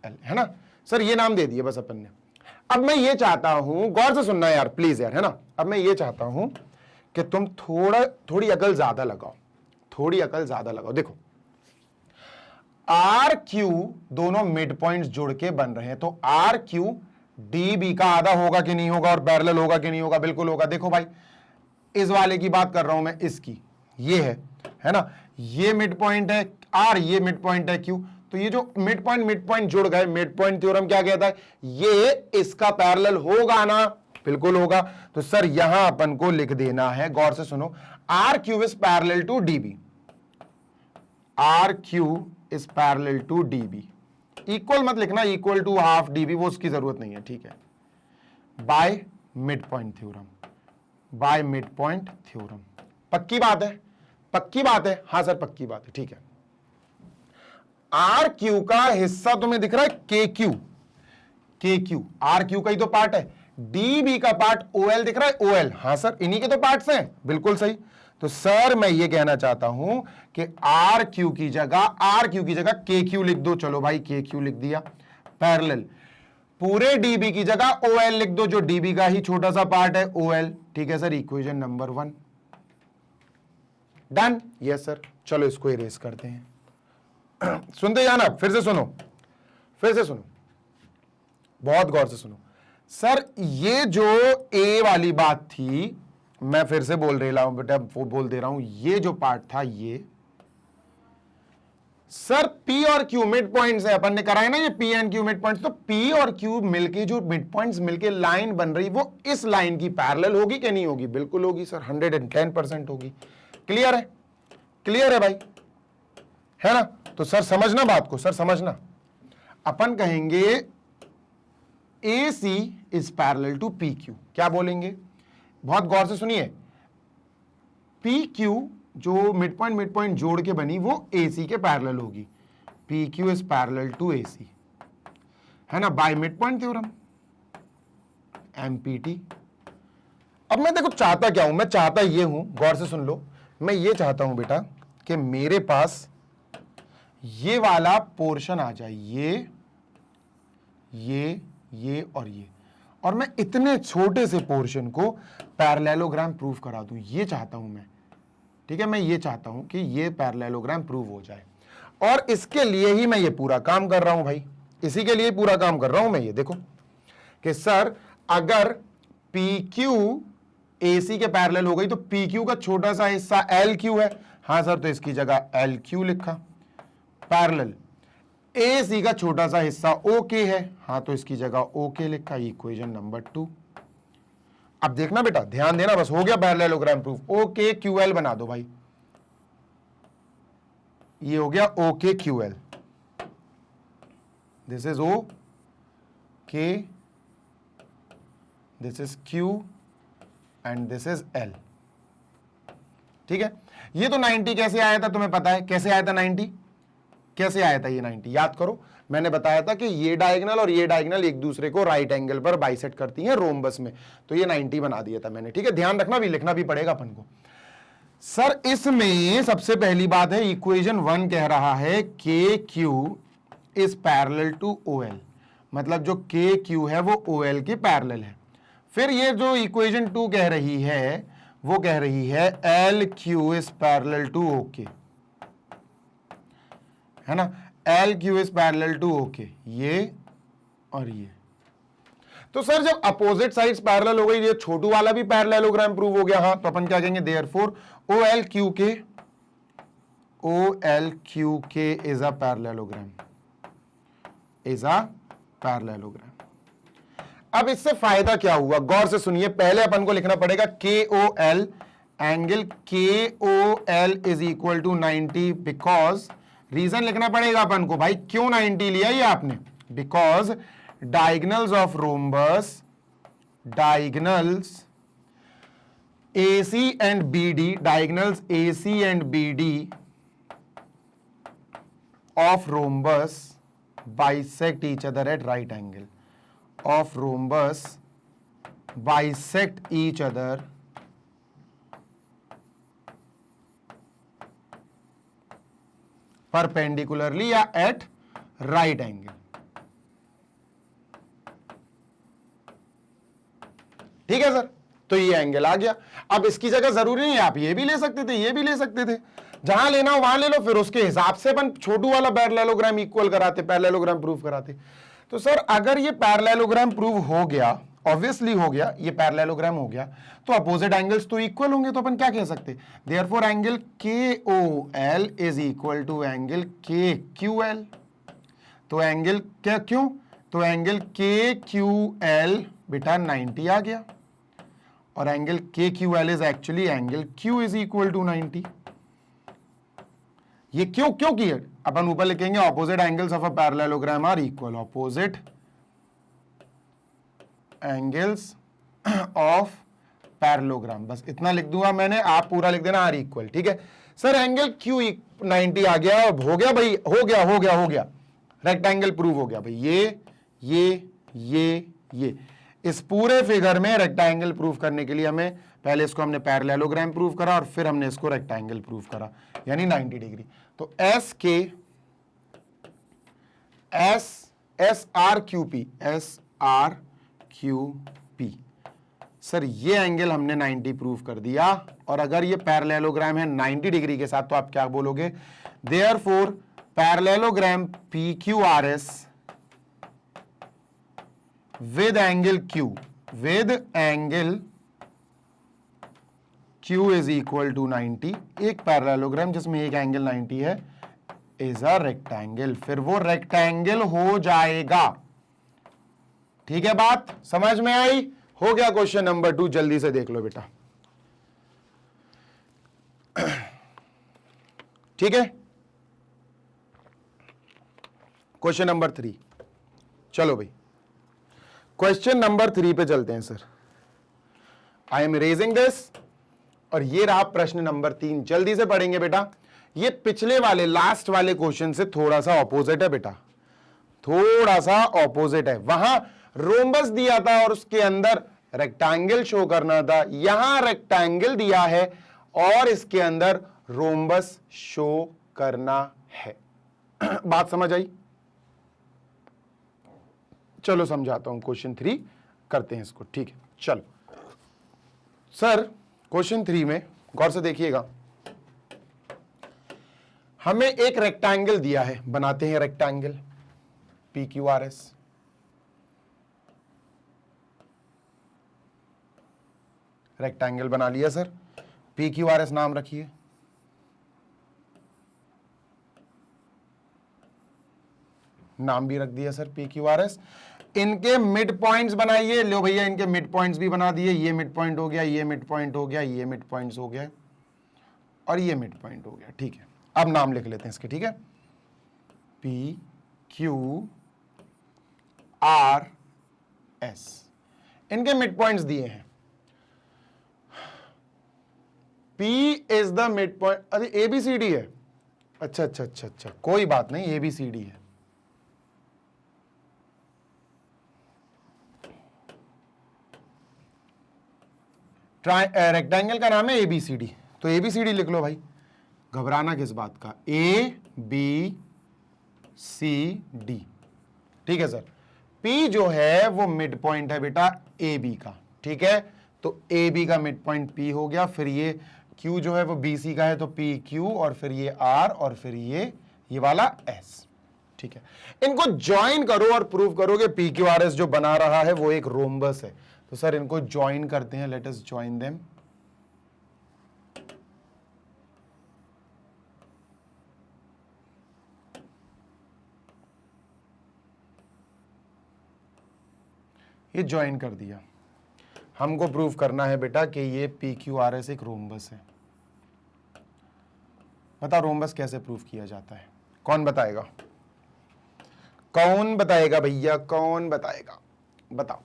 है ना सर, ये नाम दे दिए बस अपन ने। अब मैं ये चाहता हूं, गौर से सुनना यार प्लीज यार, है ना। अब मैं ये चाहता हूं कि तुम थोड़ी अकल ज्यादा लगाओ, थोड़ी अकल ज्यादा लगाओ। देखो RQ दोनों मिड पॉइंट्स जुड़ के बन रहे हैं, तो RQ DB का आधा होगा कि नहीं होगा और पैरेलल होगा कि नहीं होगा, बिल्कुल होगा। देखो भाई इस वाले की बात कर रहा हूं मैं, इसकी ये है ना, ये मिड पॉइंट है R, ये मिड पॉइंट है Q, तो ये जो मिड पॉइंट जुड़ गए, मिड पॉइंट थ्योरम क्या कहता है, ये इसका पैरेलल होगा ना, बिल्कुल होगा। तो सर यहां अपन को लिख देना है, गौर से सुनो, RQ is parallel to DB, RQ is parallel to DB। Equal मत लिखना, इक्वल टू हाफ DB, वो उसकी जरूरत नहीं है, ठीक है। Bye mid point theorem, by mid point theorem, पक्की बात है, पक्की बात है, हाँ सर पक्की बात है, ठीक है। RQ का हिस्सा तुम्हें दिख रहा है KQ, RQ का ही तो पार्ट है। DB का पार्ट OL दिख रहा है, OL, हाँ सर इन्हीं के तो पार्ट्स हैं, बिल्कुल सही। तो सर मैं ये कहना चाहता हूं कि RQ की जगह KQ लिख दो, चलो भाई KQ लिख दिया, पैरेलल। पूरे DB की जगह OL लिख दो, जो DB का ही छोटा सा पार्ट है, OL, ठीक है sir. Equation number 1 done, yes sir. चलो इसको इरेज करते हैं। सुनते जाना, फिर से सुनो, फिर से सुनो, बहुत गौर से सुनो। सर ये जो A वाली बात थी, मैं फिर से बोल रहा हूं बेटा, वो बोल दे रहा हूं, ये जो पार्ट था ये सर P और Q मिड पॉइंट्स है, अपन ने कराया ना ये P and Q mid points, तो P और Q मिलके जो मिड पॉइंट्स मिलके लाइन बन रही, वो इस लाइन की पैरेलल होगी कि नहीं होगी, बिल्कुल होगी सर, 110% होगी। क्लियर है, क्लियर है भाई, है ना। तो सर समझना बात को, सर समझना, अपन कहेंगे AC is parallel to PQ, क्या बोलेंगे, बहुत गौर से सुनिए, PQ जो मिड पॉइंट जोड़ के बनी वो AC के पैरेलल होगी, PQ is parallel to AC, है ना, by mid point theorem, MPT। अब मैं देखो चाहता क्या हूं, मैं चाहता ये हूं, गौर से सुन लो, मैं ये चाहता हूं बेटा कि मेरे पास ये वाला पोर्शन आ जाए, ये और मैं इतने छोटे से पोर्शन को पैरेललोग्राम प्रूव करा दूं, ये चाहता हूं मैं, ठीक है, मैं ये चाहता हूं कि ये पैरेललोग्राम प्रूव हो जाए, और इसके लिए ही मैं ये पूरा काम कर रहा हूं भाई, इसी के लिए पूरा काम कर रहा हूं मैं। ये देखो कि सर अगर PQ AC के पैरेलल हो गई तो PQ का छोटा सा हिस्सा LQ है, हाँ सर, तो इसकी जगह LQ लिखा, पैरेलल AC का छोटा सा हिस्सा OK है, हाँ, तो इसकी जगह OK लिखा, इक्वेशन नंबर 2। अब देखना बेटा, ध्यान देना, बस हो गया पैरेललोग्राम प्रूफ। OKQL बना दो भाई, ये हो गया OKQL, this is OK, this is Q and this is L, ठीक है। ये तो 90 कैसे आया था तुम्हें पता है, कैसे आया था 90, कैसे आया था ये 90, याद करो, मैंने बताया था कि ये डायगोनल और ये डायगोनल एक दूसरे को राइट एंगल पर बाइसेक्ट करती हैं रोम्बस में, तो ये 90 बना दिया था मैंने, ठीक है। ध्यान रखना भी, लिखना भी पड़ेगा अपन को। सर इसमें सबसे पहली बात है, इक्वेशन 1 कह रहा है KQ is parallel to OL, मतलब जो KQ है वो OL के पैरेलल है। फिर ये जो इक्वेशन 2 कह रही है वो कह रही है LQ is parallel to OK, है ना, LQ is parallel to OK, ये और ये। तो सर जब अपोजिट साइड्स पैरेलल हो गई, ये छोटू वाला भी पैरेललोग्राम प्रूव हो गया, हाँ, तो अपन क्या कहेंगे, therefore OLQK is a parallelogram, is a parallelogram. अब इससे फायदा क्या हुआ, गौर से सुनिए, पहले अपन को लिखना पड़ेगा KOL, angle KOL is equal to 90, because reason लिखना पड़ेगा अपन को भाई, क्यों 90 लिया ये आपने, because diagonals of rhombus, diagonals AC and BD, diagonals AC and BD of rhombus bisect each other at right angle, of rhombus bisect each other perpendicularly या eight right angle, ठीक है सर। तो ये एंगल आ गया। अब इसकी जगह जरूरी नहीं है, आप ये भी ले सकते थे, ये भी ले सकते थे, जहां लेना हो वहां ले लो, फिर उसके हिसाब से अपन छोटू वाला पैरेललोग्राम इक्वल कराते, पैरेललोग्राम प्रूफ कराते। तो सर अगर ये पैरेललोग्राम प्रूव हो गया, ऑब्वियसली हो गया, ये पैरेललोग्राम हो गया, तो अपोजिट एंगल्स तो इक्वल होंगे, तो अपन क्या कह सकते, therefore angle KOL is equal to angle KQL। तो एंगल क्या, क्यों, तो एंगल KQL बेटा 90 आ गया, और angle KQL is actually angle Q is equal to 90। ये क्यों किया, अपन ऊपर लिखेंगे opposite angles of a parallelogram are equal, opposite angles of parallelogram, बस इतना लिख दूंगा मैंने, आप पूरा लिख देना आर इक्वल, ठीक है। सर एंगल Q 90 आ गया, हो गया भाई, हो गया रेक्टेंगल प्रूव हो गया भाई, ये इस पूरे फिगर में रेक्टेंगल प्रूफ करने के लिए हमें पहले इसको हमने पैरेललोग्राम प्रूफ करा और फिर हमने इसको रेक्टेंगल प्रूफ करा, यानी 90 डिग्री। तो SRQP सर ये एंगल हमने 90 प्रूफ कर दिया, और अगर ये पैरेललोग्राम है 90 डिग्री के साथ, तो आप क्या बोलोगे, therefore parallelogram PQRS with angle Q is equal to 90, एक पैरेललोग्राम जिसमें एक एंगल 90 है इज अ रेक्टेंगल, फिर वो रेक्टेंगल हो जाएगा, ठीक है, बात समझ में आई। हो गया क्वेश्चन नंबर 2, जल्दी से देख लो बेटा, ठीक है। क्वेश्चन नंबर 3, चलो भाई क्वेश्चन नंबर 3 पे चलते हैं sir. I am erasing this और ये रहा प्रश्न नंबर 3। जल्दी से पढ़ेंगे बेटा, ये पिछले वाले लास्ट वाले क्वेश्चन से थोड़ा सा ऑपोजिट है बेटा, थोड़ा सा ऑपोजिट है। वहां रोम्बस दिया था और उसके अंदर रेक्टेंगल शो करना था, यहां रेक्टेंगल दिया है और इसके अंदर रोम्बस शो करना है। बात समझ आई? चलो समझाता हूं, क्वेश्चन 3 करते हैं इसको, ठीक है। चलो सर, क्वेश्चन 3 में गौर से देखिएगा, हमें एक रेक्टेंगल दिया है, बनाते हैं रेक्टेंगल PQRS। रेक्टेंगल बना लिया सर, PQRS नाम रखिए। नाम भी रख दिया सर PQRS। इनके मिड पॉइंट्स बनाइए। लो भैया, इनके मिड पॉइंट्स भी बना दिए। ये मिड पॉइंट हो गया, ये मिड पॉइंट हो गया, ये मिड पॉइंट्स हो गया और ये मिड पॉइंट हो गया, ठीक है। अब नाम लिख लेते हैं इसके, ठीक है। PQRS, इनके मिड पॉइंट्स दिए हैं। P is the mid point. अरे ABCD है, अच्छा अच्छा अच्छा अच्छा, कोई बात नहीं, ABCD है। रेक्टेंगल का नाम है ABCD, तो ABCD लिख लो भाई, घबराना किस बात का। ABCD, ठीक है सर। P जो है वो मिड पॉइंट है बेटा AB का, ठीक है। तो AB का मिड पॉइंट P हो गया, फिर ये Q जो है वो BC का है, तो PQ, और फिर ये R, और फिर ये वाला S, ठीक है। इनको ज्वाइन करो और प्रूव करो कि PQRS जो बना रहा है वो एक रोम्बस है। तो सर इनको ज्वाइन करते हैं, लेट अस ज्वाइन देम। ये ज्वाइन कर दिया। हमको प्रूव करना है बेटा कि ये PQRS एक रोम्बस है। बताओ रोम्बस कैसे प्रूव किया जाता है, कौन बताएगा? कौन बताएगा भैया, कौन बताएगा? बताओ।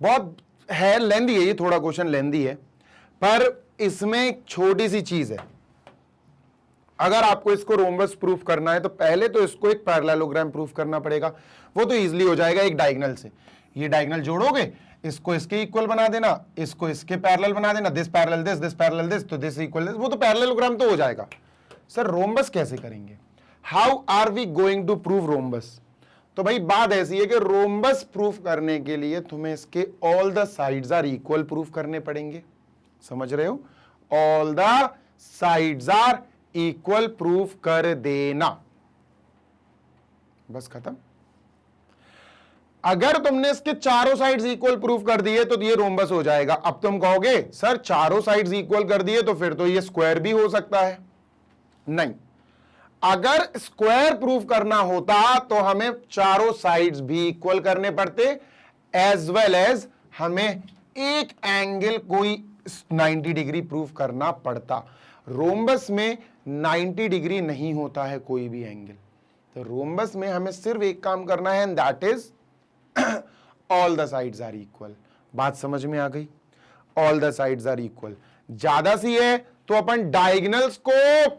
बहुत है, लेंदी है ये, थोड़ा क्वेश्चन लेंदी है, पर इसमें एक छोटी सी चीज है। अगर आपको इसको रोम्बस प्रूफ करना है तो पहले तो इसको एक पैरेललोग्राम प्रूफ करना पड़ेगा। वो तो इजीली हो जाएगा एक डायगोनल से। ये डायगोनल जोड़ोगे, इसको इसके इक्वल बना देना, इसको इसके पैरेलल बना देना, this parallel this parallel this, तो दिस इक्वल दिस, वो तो पैरेललोग्राम तो हो जाएगा। सर रोम्बस कैसे करेंगे? How are we going to prove rhombus? तो भाई बात ऐसी है कि रोम्बस प्रूफ करने के लिए तुम्हें इसके all the sides are equal proof करने पड़ेंगे। समझ रहे हो? All the sides are equal proof कर देना, बस खत्म। अगर तुमने इसके चारों साइड्स इक्वल प्रूफ कर दिए तो ये रोम्बस हो जाएगा। अब तुम कहोगे सर चारों साइड्स इक्वल कर दिए तो फिर तो ये स्क्वायर भी हो सकता है। नहीं, अगर स्क्वायर प्रूफ करना होता तो हमें चारों साइड्स भी इक्वल करने पड़ते, एज वेल एज हमें एक एंगल कोई 90 डिग्री प्रूफ करना पड़ता। रोम्बस में 90 डिग्री नहीं होता है कोई भी एंगल। तो रोम्बस में हमें सिर्फ एक काम करना है, and that is all the sides are equal. बात समझ में आ गई? All the sides are equal. ज्यादा सी है तो अपन डायगोनल्स को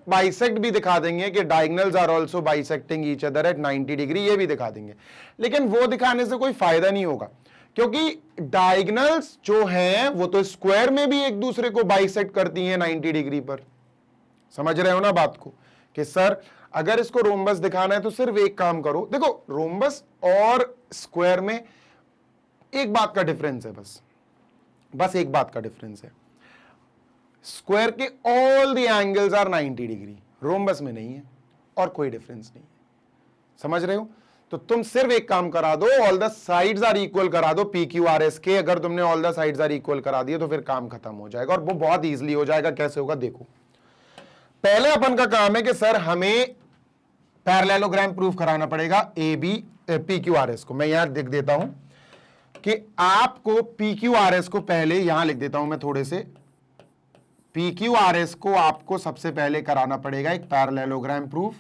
बाइसेक्ट भी दिखा देंगे कि diagonals are also bisecting each other at 90 degree, ये भी दिखा देंगे। लेकिन वो दिखाने से कोई फायदा नहीं होगा, क्योंकि डायगोनल्स जो हैं वो तो स्क्वायर में भी एक दूसरे को बाइसेक्ट करती हैं 90 डिग्री पर। समझ रहे हो ना बात को? कि सर अगर इसको रोम्बस दिखाना है तो सिर्फ एक काम करो। देखो रोम्बस और स्क्वायर में एक बात का डिफरेंस है, बस एक बात का डिफरेंस है। स्क्वायर के all the angles are 90 degree, rhombus में नहीं है, और कोई डिफरेंस नहीं है। समझ रहे हो? तो तुम सिर्फ एक काम करा दो, all the sides are equal करा दो PQRS के। अगर तुमने all the sides are equal करा दिए तो फिर काम खत्म हो जाएगा, और वो बहुत इजीली हो जाएगा। कैसे होगा देखो। पहले अपन का काम है कि सर हमें पैरेललोग्राम प्रूफ कराना पड़ेगा PQRS को। मैं यहां लिख देता हूं कि आपको PQRS को पहले यहां लिख देता हूं मैं थोड़े से। PQRS को आपको सबसे पहले कराना पड़ेगा एक पैरेललोग्राम प्रूफ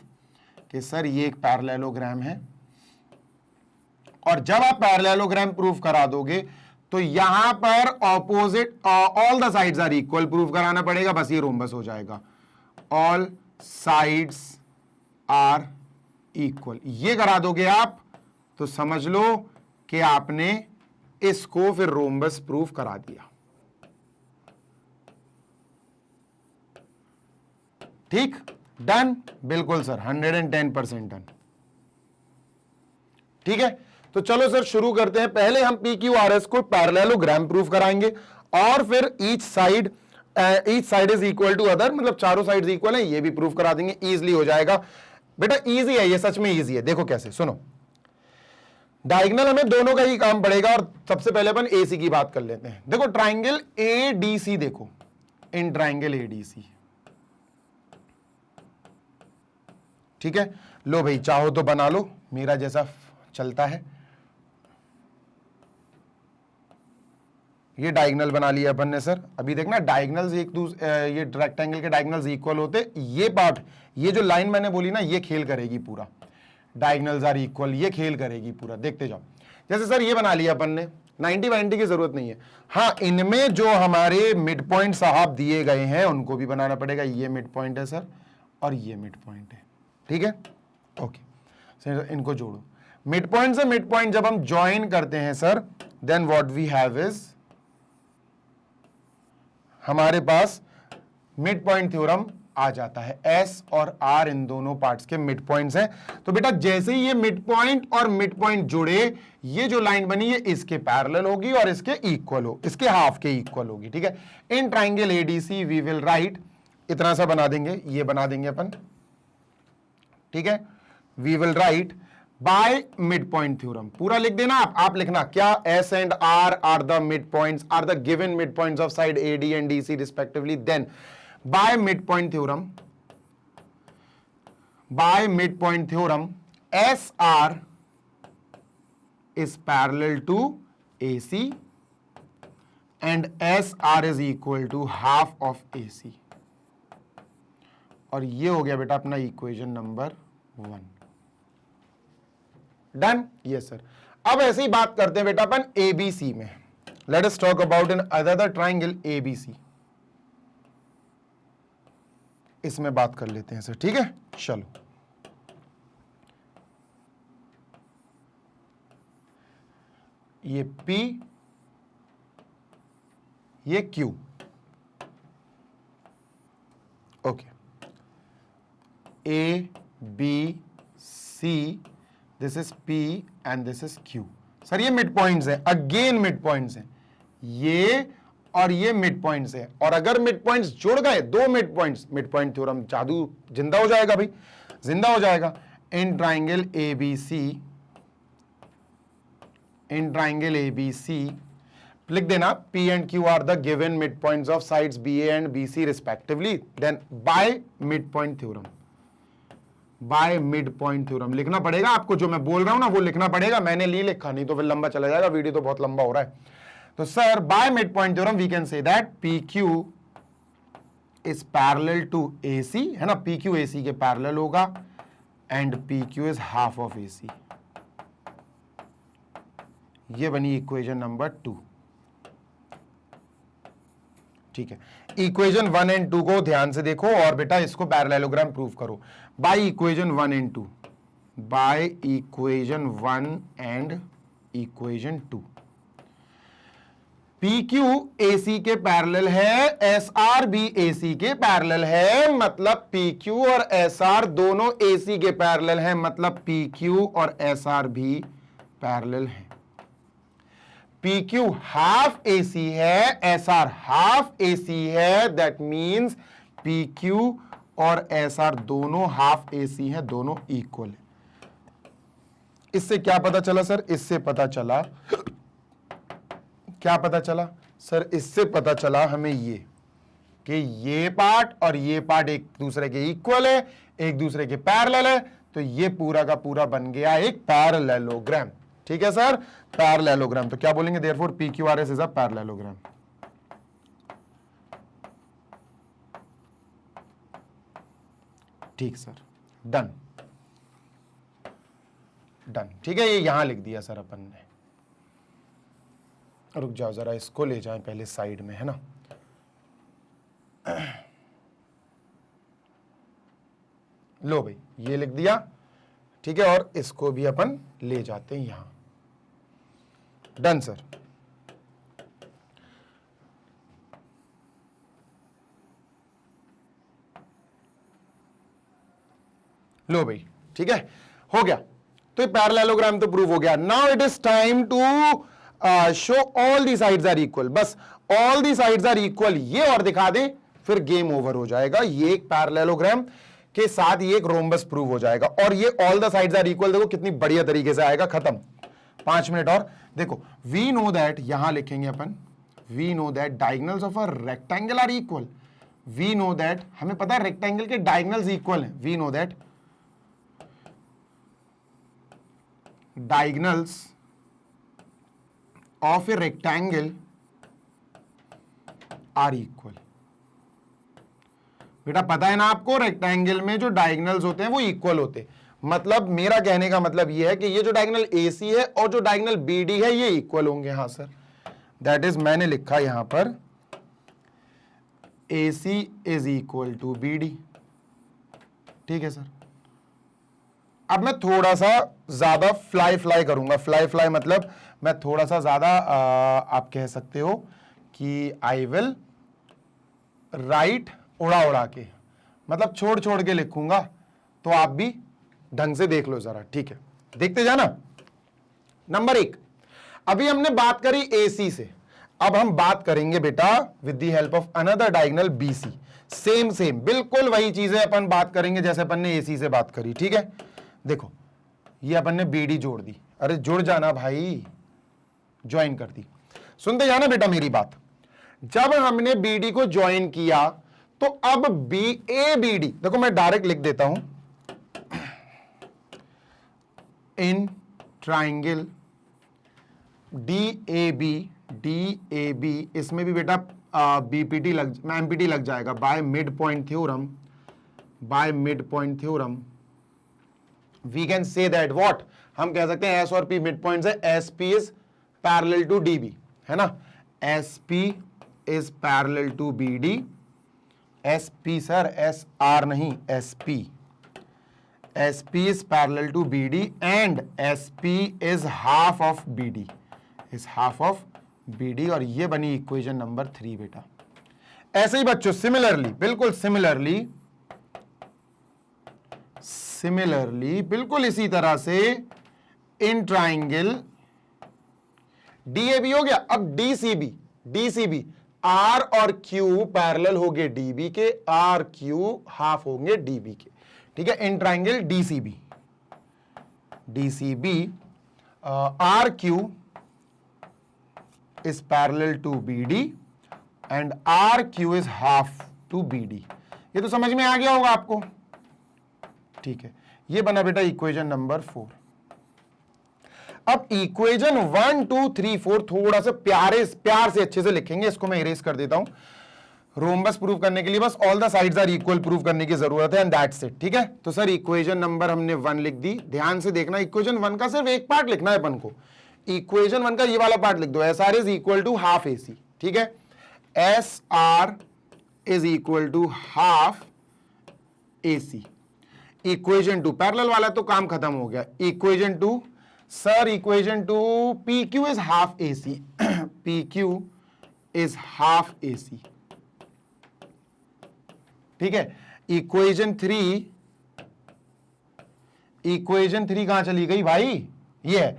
कि सर ये एक पैरेललोग्राम है। और जब आप पैरेललोग्राम प्रूफ करा दोगे तो यहां पर opposite all the sides are equal prove कराना पड़ेगा, बस ये रोम्बस हो जाएगा। ऑल साइड्स आर इक्वल, ये करा दोगे आप तो समझ लो कि आपने इसको फिर रोम्बस प्रूफ करा दिया। ठीक, डन, बिल्कुल सर, 110% डन। ठीक है, तो चलो सर शुरू करते हैं। पहले हम पी क्यू आर एस को पैरेललोग्राम प्रूफ कराएंगे और फिर each side is equal to other, मतलब चारों साइड्स इक्वल है, ये भी प्रूफ करा देंगे, इजीली हो जाएगा। बेटा इजी है ये, सच में इजी है। देखो कैसे, सुनो, डायगोनल हमें दोनों का ही काम पड़ेगा और सबसे पहले अपन एसी की बात कर लेते हैं। देखो ट्राइंगल एडीसी, देखो इन ट्राइंगल एडीसी, ठीक है, लो भाई चाहो तो बना लो, मेरा जैसा चलता है। ये डायगोनल बना लिया अपन ने सर। अभी देखना डायगोनल्स एक दूसरे, ये रेक्टेंगल के डायगोनल्स इक्वल होते, ये पार्ट, ये जो लाइन मैंने बोली ना, ये खेल करेगी पूरा, डायगोनल्स आर इक्वल, ये खेल करेगी पूरा, देखते जाओ। जैसे सर ये बना लिया अपन ने, 90 की जरूरत नहीं है। हाँ, इनमें जो हमारे मिड पॉइंट साहब दिए गए हैं उनको भी बनाना पड़ेगा। ये मिड पॉइंट है सर और ये मिड पॉइंट है, ठीक है, ओके सर, इनको जोड़ो। मिड पॉइंट से मिड पॉइंट जब हम ज्वाइन करते हैं sir, then what we have is, हमारे पास मिड पॉइंट थ्योरम आ जाता है। एस और आर इन दोनों पार्ट्स के मिड पॉइंट्स हैं। तो बेटा जैसे ही ये मिड पॉइंट और मिड पॉइंट जुड़े, ये जो लाइन बनी है इसके पैरेलल होगी और इसके इक्वल हो, इसके हाफ के इक्वल होगी, ठीक है। In triangle ADC we will write, इतना सा बना देंगे, ये बना देंगे अपन, ठीक है। We will write by mid point theorem, पूरा लिख देना आप लिखना क्या, S and R the mid points, are the given mid points of side AD and DC respectively. Then by mid point theorem S R is parallel to AC and SR is equal to half of AC। और ये हो गया बेटा अपना equation number 1। Done, yes sir. अब ऐसे ही बात करते हैं बेटा अपन ABC में। Let us talk about an other triangle ABC, इसमें बात कर लेते हैं सर, ठीक है। चलो ये P, ये Q, okay, A B C, this is P and this is Q। Sir ये मिड पॉइंट्स हैं, अगेन मिड पॉइंट्स हैं, ये और ये मिड पॉइंट्स हैं। और अगर मिड पॉइंट्स जुड़ गए, दो mid points, mid point theorem जादू जिंदा हो जाएगा भाई, जिंदा हो जाएगा। In triangle ABC, in triangle ABC, लिख देना P and Q are the given midpoints of sides BA and BC respectively, then by midpoint theorem लिखना पड़ेगा आपको, जो मैं बोल रहा हूं ना वो लिखना पड़ेगा, मैंने लिखा, नहीं तो फिर लंबा चला जाएगा, वीडियो तो बहुत लंबा हो रहा है। तो sir by midpoint theorem we can say that PQ is parallel to AC, है ना, PQ AC के पैरेलल होगा and PQ is half of AC। ये बनी इक्वेशन नंबर 2, ठीक है। इक्वेशन 1 एंड 2 को ध्यान से देखो और बेटा इसको पैरेललोग्राम प्रूफ करो by equation 1 and 2, by equation 1 and equation 2। PQ AC के पैरेलल है, SR भी AC के पैरेलल है, मतलब PQ और SR दोनों AC के पैरेलल हैं, मतलब PQ और SR भी पैरेलल हैं। PQ हाफ AC है, SR हाफ AC है, दैट मींस PQ और SR दोनों हाफ AC हैं, दोनों इक्वल है। इससे क्या पता चला सर? इससे पता चला, क्या पता चला सर? इससे पता चला हमें ये कि ये पार्ट और ये पार्ट एक दूसरे के इक्वल है, एक दूसरे के पैरेलल है, तो ये पूरा का पूरा बन गया एक पैरेललोग्राम। ठीक है सर, पैरेललोग्राम। तो क्या बोलेंगे? Therefore PQRS is a parallelogram. ठीक सर, डन डन। ठीक है, ये यहां लिख दिया सर अपन ने। रुक जाओ जरा, इसको ले जाएं पहले साइड में, है ना। लो भाई ये लिख दिया, ठीक है, और इसको भी अपन ले जाते हैं यहां। Done sir. लो भाई ठीक है, हो गया। तो ये पैरेललोग्राम तो प्रूव हो गया। Now it is time to show all the sides are equal. बस all the sides are equal ये और दिखा दें, फिर गेम ओवर हो जाएगा। ये एक पैरेललोग्राम के साथ ये एक रोम्बस प्रूव हो जाएगा, और ये all the sides are equal देखो कितनी बढ़िया तरीके से आएगा। खत्म, 5 मिनट और। देखो वी नो दैट, यहां लिखेंगे अपन, we know that diagonals of a rectangle are equal. We know that, हमें पता है रेक्टेंगल के डायगोनल्स इक्वल हैं। We know that diagonals of a rectangle are equal। बेटा पता है ना आपको, रेक्टेंगल में जो डायगोनल्स होते हैं वो इक्वल होते हैं। मतलब मेरा कहने का मतलब ये है कि ये जो डायगोनल AC है और जो डायगोनल BD है ये इक्वल होंगे। हाँ सर, दैट इज मैंने लिखा यहां पर AC is equal to BD। ठीक है सर। अब मैं थोड़ा सा ज्यादा फ्लाई करूंगा। फ्लाई मतलब मैं थोड़ा सा ज्यादा आप कह सकते हो कि आई विल राइट उड़ा के, मतलब छोड़ के लिखूंगा, तो आप भी ढंग से देख लो जरा। ठीक है, देखते जाना। नंबर 1, अभी हमने बात करी AC से, अब हम बात करेंगे बेटा with the help of another diagonal BC। Same बिल्कुल वही चीजें अपन बात करेंगे जैसे अपन ने AC से बात करी। ठीक है, देखो ये अपन ने BD जोड़ दी। अरे जुड़ जाना भाई, ज्वाइन कर दी। सुनते जाना बेटा मेरी बात। जब हमने BD को ज्वाइन किया तो अब ABD, देखो मैं डायरेक्ट लिख देता हूं, इन ट्राइंगल DAB, इसमें भी बेटा BPT MPT लग जाएगा, by mid point theorem. We can say that what, हम कह सकते हैं S और P मिड पॉइंट्स है। SP is parallel to DB, है ना। SP is parallel to BD। SP sir, SR नहीं, SP is parallel to BD and SP is half of BD, और ये बनी इक्वेशन नंबर 3 बेटा। ऐसे ही बच्चों सिमिलरली, बिल्कुल सिमिलरली बिल्कुल इसी तरह से इन ट्राइंगल DAB हो गया। अब DCB R और Q पैरेलल होंगे DB के, R Q हाफ होंगे DB के। ठीक है, in triangle DCB RQ is parallel to BD and RQ is half to BD। ये तो समझ में आ गया होगा आपको। ठीक है, ये बना बेटा इक्वेशन नंबर 4। अब इक्वेशन 1 2 3 4 थोड़ा सा प्यार से अच्छे से लिखेंगे। इसको मैं इरेज कर देता हूं। रोम्बस प्रूव करने के लिए बस all the sides are equal prove करने की जरूरत है, एंड दैट्स इट। ठीक है, तो सर इक्वेशन नंबर हमने 1 लिख दी। ध्यान से देखना, इक्वेशन 1 का सिर्फ एक पार्ट लिखना है अपन को। इक्वेशन 1 का ये वाला पार्ट लिख दो, SR is equal to half AC। ठीक है, SR is equal to half AC। Equation 2 parallel वाला तो काम खत्म हो गया। Equation 2 sir, equation 2 PQ is half AC। PQ is half AC। ठीक है, इक्वेशन 3 कहां चली गई भाई? ये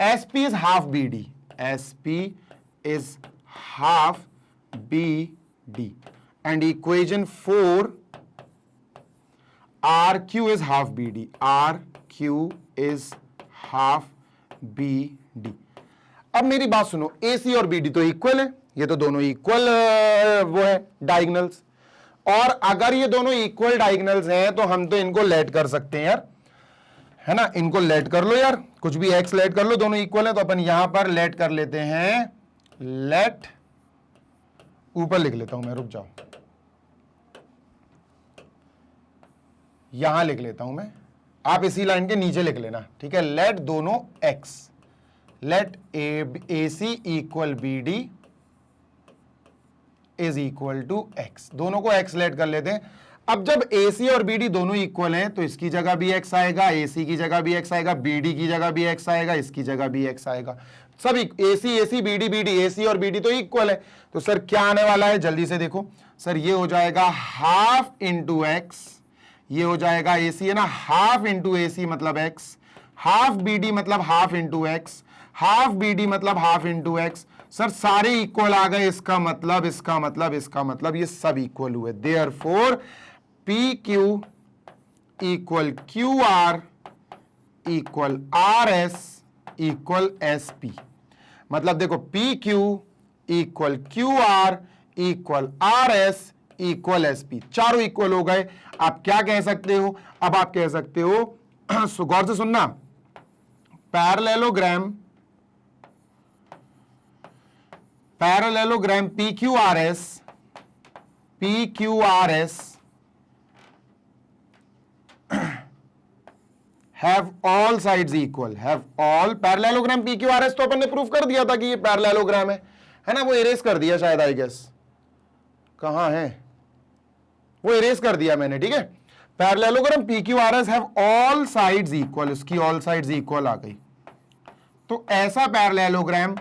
SP is half BD, SP is half BD, and equation 4 RQ is half BD, RQ is half BD। अब मेरी बात सुनो, AC और BD तो इक्वल है, ये तो दोनों इक्वल वो है डायगोनल्स, और अगर ये दोनों इक्वल डायगोनल्स हैं तो हम तो इनको लेट कर सकते हैं यार, है ना। इनको लेट कर लो यार, कुछ भी x लेट कर लो, दोनों इक्वल है तो अपन यहां पर लेट कर लेते हैं। लेट, ऊपर लिख लेता हूं मैं, रुक जाओ, यहां लिख लेता हूं मैं, आप इसी लाइन के नीचे लिख लेना। ठीक है, लेट दोनों x, let AC equal BD is equal to x। दोनों को x लेट कर लेते हैं। अब जब AC और BD दोनों इक्वल हैं तो इसकी जगह भी x आएगा, AC की जगह भी x आएगा, BD की जगह भी x आएगा, इसकी जगह भी x आएगा। सब AC BD AC और BD तो इक्वल है। तो सर क्या आने वाला है, जल्दी से देखो सर, ये हो जाएगा हाफ इंटू एक्स, ये हो जाएगा AC है ना, हाफ इंटू AC मतलब x, हाफ BD मतलब half into x, half BD मतलब हाफ इंटू एक्स। सर सारे इक्वल आ गए, इसका मतलब ये सब इक्वल हुए। Therefore PQ equal QR equal RS equal SP। मतलब देखो PQ equal QR equal RS equal SP, चारों इक्वल हो गए। आप क्या कह सकते हो, अब आप कह सकते हो गौर से सुनना, parallelogram PQRS have all sides equal, have all parallelogram PQRS तो अपन ने प्रूफ कर दिया था कि ये पैरेललोग्राम है ना, वो इरेज कर दिया शायद, आई गेस, कहां है वो, इरेज कर दिया मैंने, ठीक है। Parallelogram PQRS have all sides equal, उसकी all sides equal आ गई। तो ऐसा पैरेललोग्राम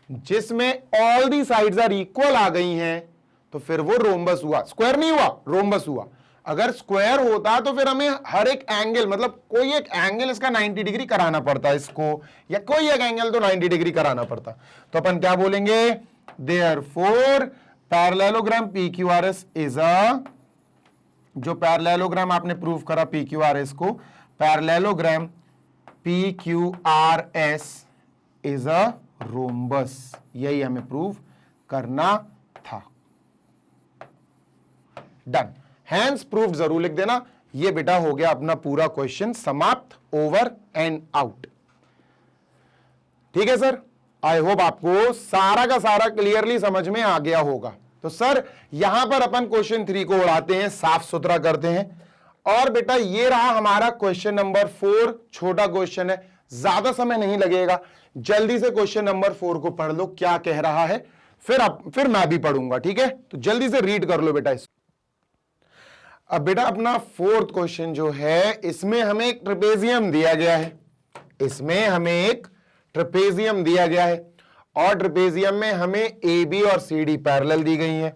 जिसमें all the sides are equal आ गई हैं तो फिर वो रोम्बस हुआ, स्क्वायर नहीं हुआ, रोम्बस हुआ। अगर स्क्वायर होता तो फिर हमें हर एक एंगल, मतलब कोई एक एंगल इसका 90 डिग्री कराना पड़ता इसको, या कोई एक एंगल तो 90 डिग्री कराना पड़ता। तो अपन क्या बोलेंगे, देयरफॉर पैरेललोग्राम PQRS इज अ, जो पैरेललोग्राम आपने प्रूव करा PQRS को, parallelogram PQRS is a rhombus, यही हमें प्रूव करना था। डन, हैंस प्रूफ जरूर लिख देना। ये बेटा हो गया अपना पूरा क्वेश्चन समाप्त, ओवर एंड आउट। ठीक है सर, आई होप आपको सारा का सारा क्लियरली समझ में आ गया होगा। तो सर यहां पर अपन क्वेश्चन 3 को उड़ाते हैं, साफ सुथरा करते हैं। और बेटा ये रहा हमारा क्वेश्चन नंबर 4, छोटा क्वेश्चन है, ज्यादा समय नहीं लगेगा। जल्दी से क्वेश्चन नंबर 4 को पढ़ लो, क्या कह रहा है, फिर मैं भी पढ़ूंगा, ठीक है। तो जल्दी से रीड कर लो बेटा इसको। अब बेटा अपना 4th क्वेश्चन जो है, इसमें हमें एक ट्रेपेजियम दिया गया है, और ट्रेपेजियम में हमें AB और CD पैरेलल दी गई है।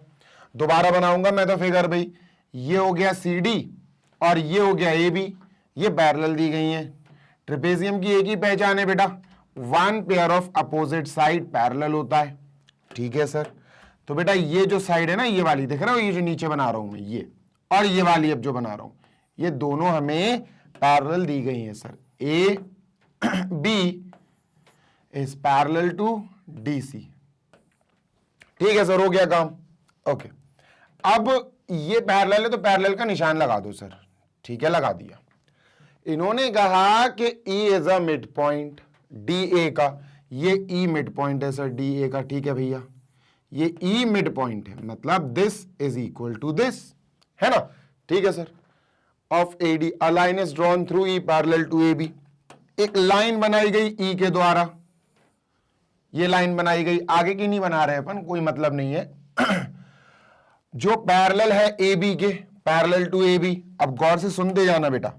दोबारा बनाऊंगा मैं तो फिगर भाई, ये हो गया CD और ये हो गया AB, ये पैरेलल दी गई है। ट्रेपेजियम की एक ही पहचान है बेटा, 1 pair of opposite side parallel होता है, ठीक है सर। तो बेटा ये जो साइड है ना, ये वाली देख रहे हो, ये जो नीचे बना रहा हूं मैं, ये और ये वाली अब जो बना रहा हूं, ये दोनों हमें पैरेलल दी गई हैं sir. AB is parallel to DC, ठीक है सर, हो गया काम, ओके। अब ये पैरेलल है तो पैरेलल का निशान लगा दो सर, ठीक है, लगा दिया। इन्होंने कहा कि E is a mid point DA का, ये E मिड पॉइंट है सर DA का, ठीक है भैया, ये E मिड पॉइंट है, मतलब this is equal to this, है ना, ठीक है sir. Of AD a line is drawn through E parallel to AB, एक लाइन बनाई गई E के द्वारा, ये लाइन बनाई गई, आगे की नहीं बना रहे अपन, कोई मतलब नहीं है। जो पैरेलल है AB के, पैरेलल टू AB। अब गौर से सुनते जाना बेटा,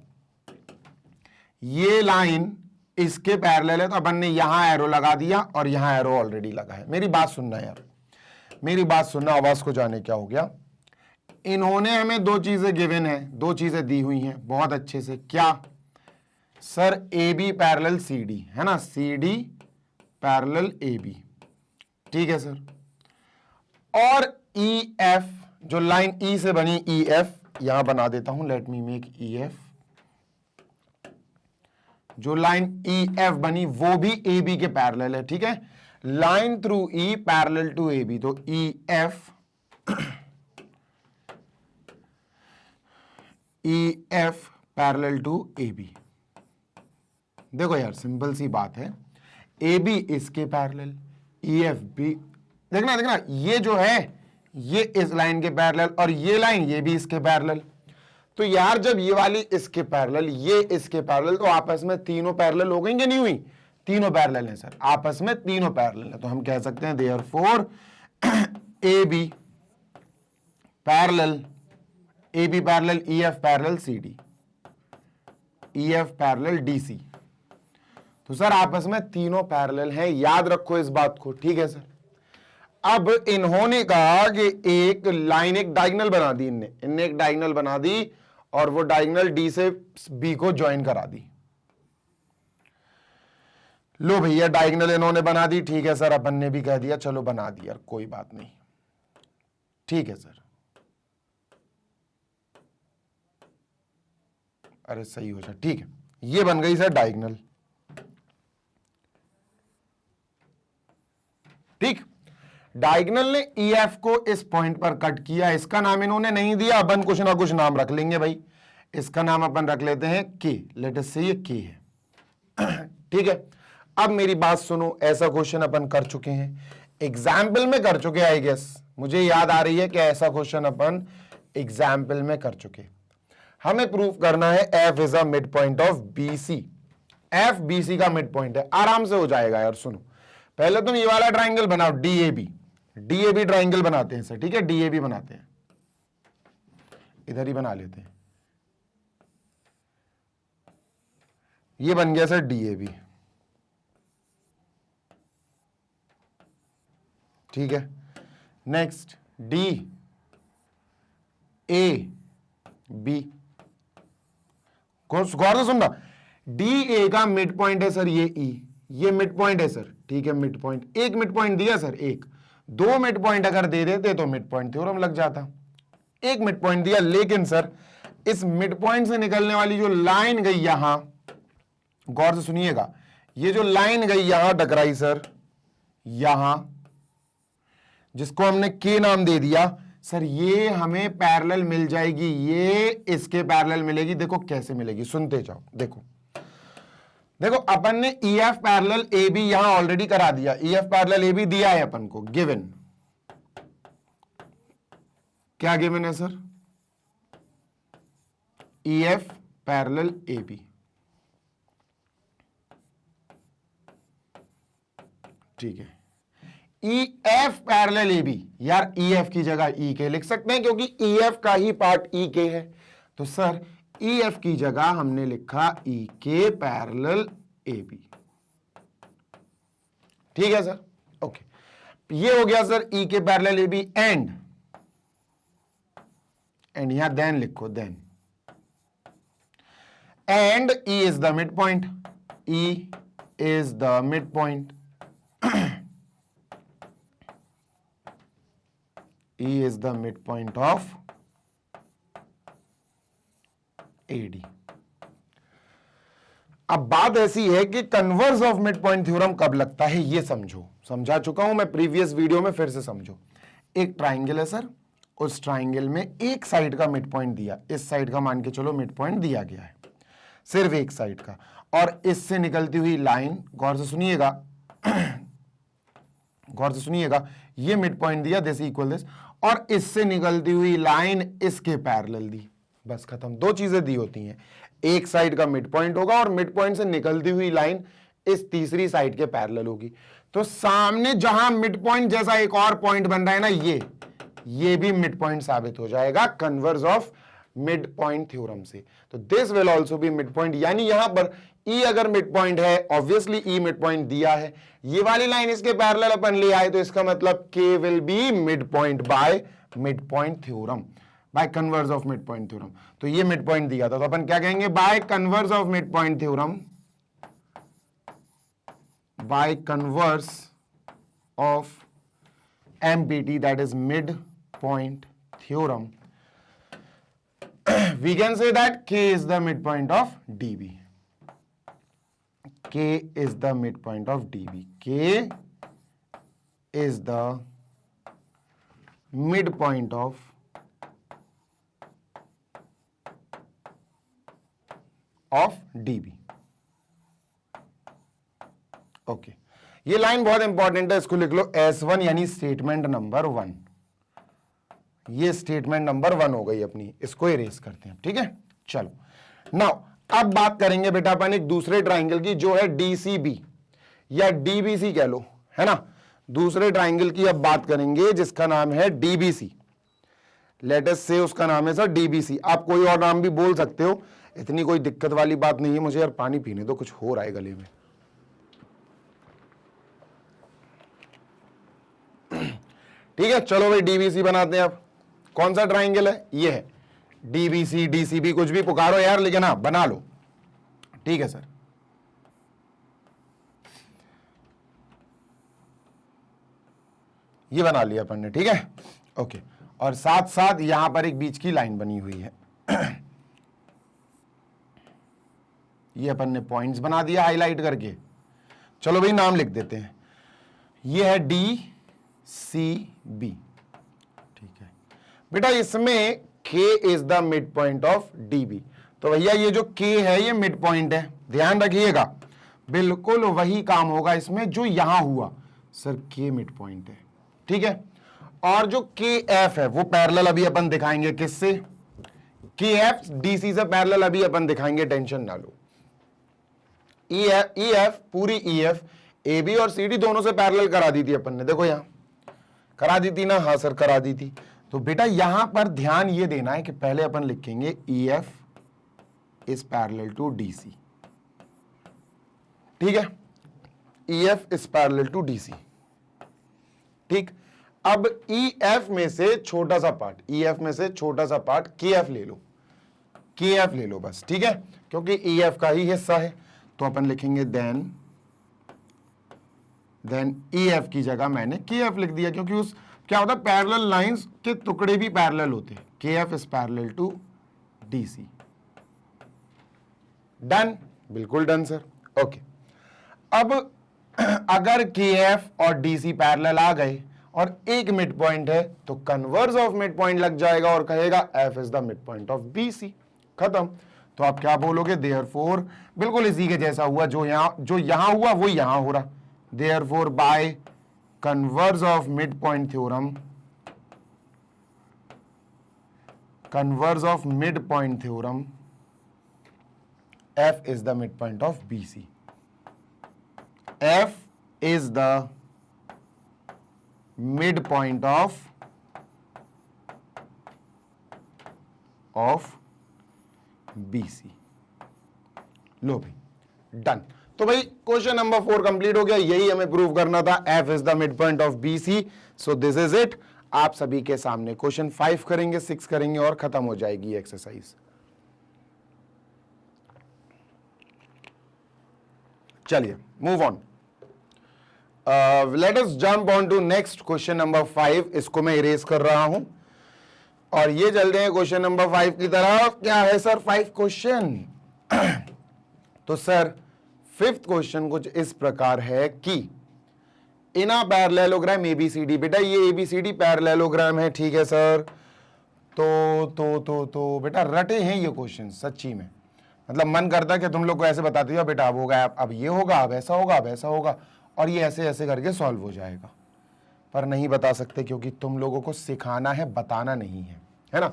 ये लाइन इसके पैरेलल है तो अपन ने यहां एरो लगा दिया और यहां एरो ऑलरेडी लगा है। मेरी बात सुनना यार, मेरी बात सुनना, आवाज को जाने क्या हो गया। इन्होंने हमें 2 चीजें गिवन है, 2 चीजें दी हुई हैं बहुत अच्छे से, क्या सर, AB पैरेलल CD, है ना, CD पैरेलल AB, ठीक है सर। और EF, जो लाइन E से बनी EF, यहां बना देता हूं, लेट मी मेक EF, जो लाइन EF बनी वो भी AB के पैरेलल है, ठीक है। Line through E parallel to AB, तो EF पैरेलल टू AB। देखो यार सिंपल सी बात है, AB इसके पैरेलल, EF भी, देखना ये जो है ये इस लाइन के पैरेलल और ये लाइन ये भी इसके पैरेलल। तो यार जब ये वाली इसके पैरेलल, ये इसके पैरेलल, तो आपस में तीनों पैरेलल हो गई कि नहीं हुई, तीनों पैरेलल हैं सर, आपस में तीनों पैरेलल है, तो हम कह सकते हैं therefore A B parallel, A B parallel E F parallel C D, E F parallel D C. तो सर आपस में तीनों पैरेलल हैं, याद रखो इस बात को, ठीक है सर। अब इन्होंने कहा कि एक लाइन, एक डायगोनल बना दी, इनने एक डायगोनल बना दी और वो डायगोनल डी से बी को ज्वाइन करा दी। लो भैया डायगोनल इन्होंने बना दी, ठीक है सर, अपन ने भी कह दिया चलो बना दी यार, कोई बात नहीं, ठीक है सर। अरे सही हो जाए, ठीक है, ये बन गई सर डायगोनल, ठीक। डायगोनल ने ई एफ को इस पॉइंट पर कट किया, इसका नाम इन्होंने नहीं दिया, अपन कुछ ना कुछ नाम रख लेंगे भाई, इसका नाम अपन रख लेते हैं के, लेट अस से ये के है, ठीक है। अब मेरी बात सुनो, ऐसा क्वेश्चन अपन कर चुके हैं, एग्जाम्पल में कर चुके, आई गेस मुझे याद आ रही है कि ऐसा क्वेश्चन अपन एग्जाम्पल में कर चुके। हमें प्रूफ करना है F is a mid point of B C, F B C का मिड पॉइंट है, आराम से हो जाएगा यार। सुनो, पहले तुम ये वाला ट्राइंगल बनाओ, डी ए बी ट्राइंगल बनाते हैं सर, ठीक है, डी ए बी बनाते हैं, इधर ही बना लेते हैं, ये बन गया सर डी ए बी, ठीक है। नेक्स्ट डी ए बी, गौर से सुनना, डी ए का मिड पॉइंट है सर ये ई, ये मिड पॉइंट है सर, ठीक है, मिड पॉइंट, एक मिड पॉइंट दिया सर, एक दो मिड पॉइंट अगर दे देते तो मिड पॉइंट थ्योरम लग जाता, एक मिड पॉइंट दिया, लेकिन सर इस मिड पॉइंट से निकलने वाली जो लाइन गई यहां, गौर से सुनिएगा, ये जो लाइन गई यहां टकराई सर यहां, जिसको हमने के नाम दे दिया सर, ये हमें पैरेलल मिल जाएगी, ये इसके पैरेलल मिलेगी। देखो कैसे मिलेगी, सुनते जाओ, देखो देखो, अपन ने E F parallel A B यहां ऑलरेडी करा दिया, E F parallel A B दिया है अपन को, गिवन, क्या गिवन है sir, E F parallel A B, ठीक है। E F parallel A B, यार ई एफ की जगह ई के लिख सकते हैं क्योंकि ई एफ का ही पार्ट ई के है, तो सर ई एफ की जगह हमने लिखा ई के पैरेलल ए बी, ठीक है सर, ओके। ये हो गया सर ई के पैरेलल ए बी, एंड यहां देन लिखो, then and E is the mid point, E is the mid point, E is the midpoint of AD। अब बात ऐसी है कि converse of mid point theorem कब लगता है, ये समझो, समझा चुका हूं मैं प्रीवियस वीडियो में, फिर से समझो। एक ट्राइंगल है सर, उस ट्राइंगल में एक साइड का मिड पॉइंट दिया, इस साइड का मान के चलो मिड पॉइंट दिया गया है, सिर्फ एक साइड का, और इससे निकलती हुई लाइन, गौर से सुनिएगा, गौर से सुनिएगा, ये मिड पॉइंट दिया, दिस इक्वल दिस, और इससे निकलती हुई लाइन इसके पैरेलल दी, बस खत्म। दो चीजें दी होती हैं, एक साइड का मिड पॉइंट होगा और मिड पॉइंट से निकलती हुई लाइन इस तीसरी साइड के पैरेलल होगी। तो सामने जहां मिड पॉइंट जैसा एक और पॉइंट बन रहा है ना, ये भी मिड पॉइंट साबित हो जाएगा converse of mid point theorem से। तो this will also B mid point, यानी यहां पर E अगर मिड पॉइंट है, ऑब्वियसली E मिड पॉइंट दिया है, ये वाली लाइन इसके पैरेलल अपन ले आए, तो इसका मतलब K will be mid point by mid point theorem, by converse of mid point theorem. तो ये मिड पॉइंट दिया था, तो अपन क्या कहेंगे, bye converse of mid point theorem, by converse of MPT, that is mid point theorem, we can say that K is the midpoint of DB. K is the midpoint of DB. K is the midpoint of DB. Okay. ये line बहुत important है, इसको लिख लो S1, यानी statement number 1। ये statement number 1 हो गई अपनी, इसको इरेज करते हैं, ठीक है। चलो नाउ अब बात करेंगे बेटा अपन एक दूसरे ट्राइंगल की, जो है DCB। या डीबीसी कह लो, है ना। दूसरे ट्राइंगल की अब बात करेंगे जिसका नाम है डीबीसी। लेट अस से उसका नाम है सर डीबीसी। आप कोई और नाम भी बोल सकते हो, इतनी कोई दिक्कत वाली बात नहीं है। मुझे यार पानी पीने दो, कुछ हो रहा है गले में। ठीक है, चलो भाई डीबीसी बनाते हैं। अब कौन सा ट्राइंगल है? ये है डीबीसी, डीसीबी, कुछ भी पुकारो यार, लेकिन हाँ बना लो। ठीक है सर, ये बना लिया अपन ने। ठीक है, ओके। और साथ साथ यहां पर एक बीच की लाइन बनी हुई है। ये अपन ने पॉइंट्स बना दिया हाईलाइट करके। चलो भाई नाम लिख देते हैं। ये है डी सी बी। ठीक है बेटा, इसमें K is the mid point of DB। तो भैया ये जो K है ये मिड पॉइंट है, ध्यान रखिएगा। बिल्कुल वही काम होगा इसमें जो यहां हुआ। सर K मिड पॉइंट है, ठीक है। और जो KF है वो पैरेलल अभी अपन दिखाएंगे किससे? KF DC से पैरेलल अभी अपन दिखाएंगे, टेंशन ना लो। EF पूरी EF AB और CD दोनों से पैरेलल करा दी थी अपन ने, देखो यहां करा दी थी ना। हाँ सर करा दी थी। तो बेटा यहां पर ध्यान ये देना है कि पहले अपन लिखेंगे EF is parallel to DC। ठीक है, EF is parallel to DC। ठीक, अब EF में से छोटा सा पार्ट, EF में से छोटा सा पार्ट KF ले लो, KF ले लो बस। ठीक है, क्योंकि EF का ही हिस्सा है। तो अपन लिखेंगे देन EF की जगह मैंने KF लिख दिया, क्योंकि उस क्या होता है पैरेलल लाइंस के टुकड़े भी पैरेलल होते हैं। KF is parallel to DC। Done, बिल्कुल डन सर। ओके, अब अगर KF और DC पैरेलल आ गए और एक मिड पॉइंट है तो कन्वर्स ऑफ मिड पॉइंट लग जाएगा और कहेगा F is the mid point of BC। खत्म। तो आप क्या बोलोगे? देयरफॉर, बिल्कुल इसी के जैसा हुआ, जो यहां हुआ वो यहां हो रहा। Therefore by converse of mid point theorem, converse of mid point theorem, F is the midpoint of BC. F is the midpoint of BC. लो भाई, डन। तो भाई क्वेश्चन नंबर 4 कंप्लीट हो गया। यही हमें प्रूव करना था, F is the midpoint of BC. So this is it. आप सभी के सामने क्वेश्चन 5 करेंगे, 6 करेंगे और खत्म हो जाएगी एक्सरसाइज। चलिए move on. Let us jump on to next question number 5। इसको मैं इरेज कर रहा हूं और ये चलते हैं क्वेश्चन नंबर 5 की तरफ। क्या है सर 5 क्वेश्चन? तो सर 5th क्वेश्चन कुछ इस प्रकार है कि इन अ पैरेललोग्राम ABCD। बेटा ये ABCD पैरेललोग्राम है, ठीक है सर। तो बेटा रटे हैं ये क्वेश्चन सच्ची में। मतलब मन करता है कि तुम लोग को ऐसे बताते हो बेटा अब होगा, अब ये होगा, अब ऐसा होगा, अब ऐसा होगा, और ये ऐसे ऐसे करके सॉल्व हो जाएगा। पर नहीं बता सकते क्योंकि तुम लोगों को सिखाना है, बताना नहीं है ना।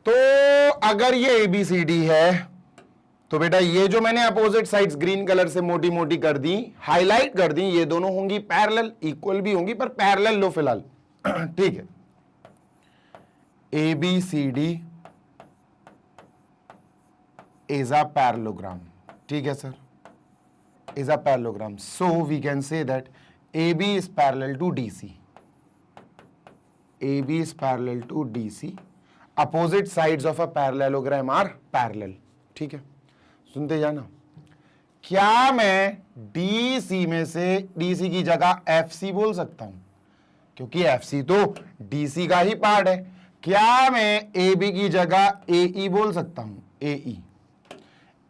तो अगर ये ABCD है तो बेटा ये जो मैंने अपोजिट साइड्स ग्रीन कलर से मोटी मोटी कर दी, हाईलाइट कर दी, ये दोनों होंगी पैरेलल, इक्वल भी होंगी पर पैरेलल लो फिलहाल। ठीक है, ABCD is a parallelogram. ठीक है sir, is a parallelogram. So we can say that AB is parallel to DC. AB is parallel to DC. Opposite sides of a parallelogram are parallel. ठीक है, सुनते जाना। क्या मैं DC में से DC की जगह FC बोल सकता हूं? क्योंकि FC तो DC का ही पार्ट है। क्या मैं AB की जगह AE बोल सकता हूं? AE,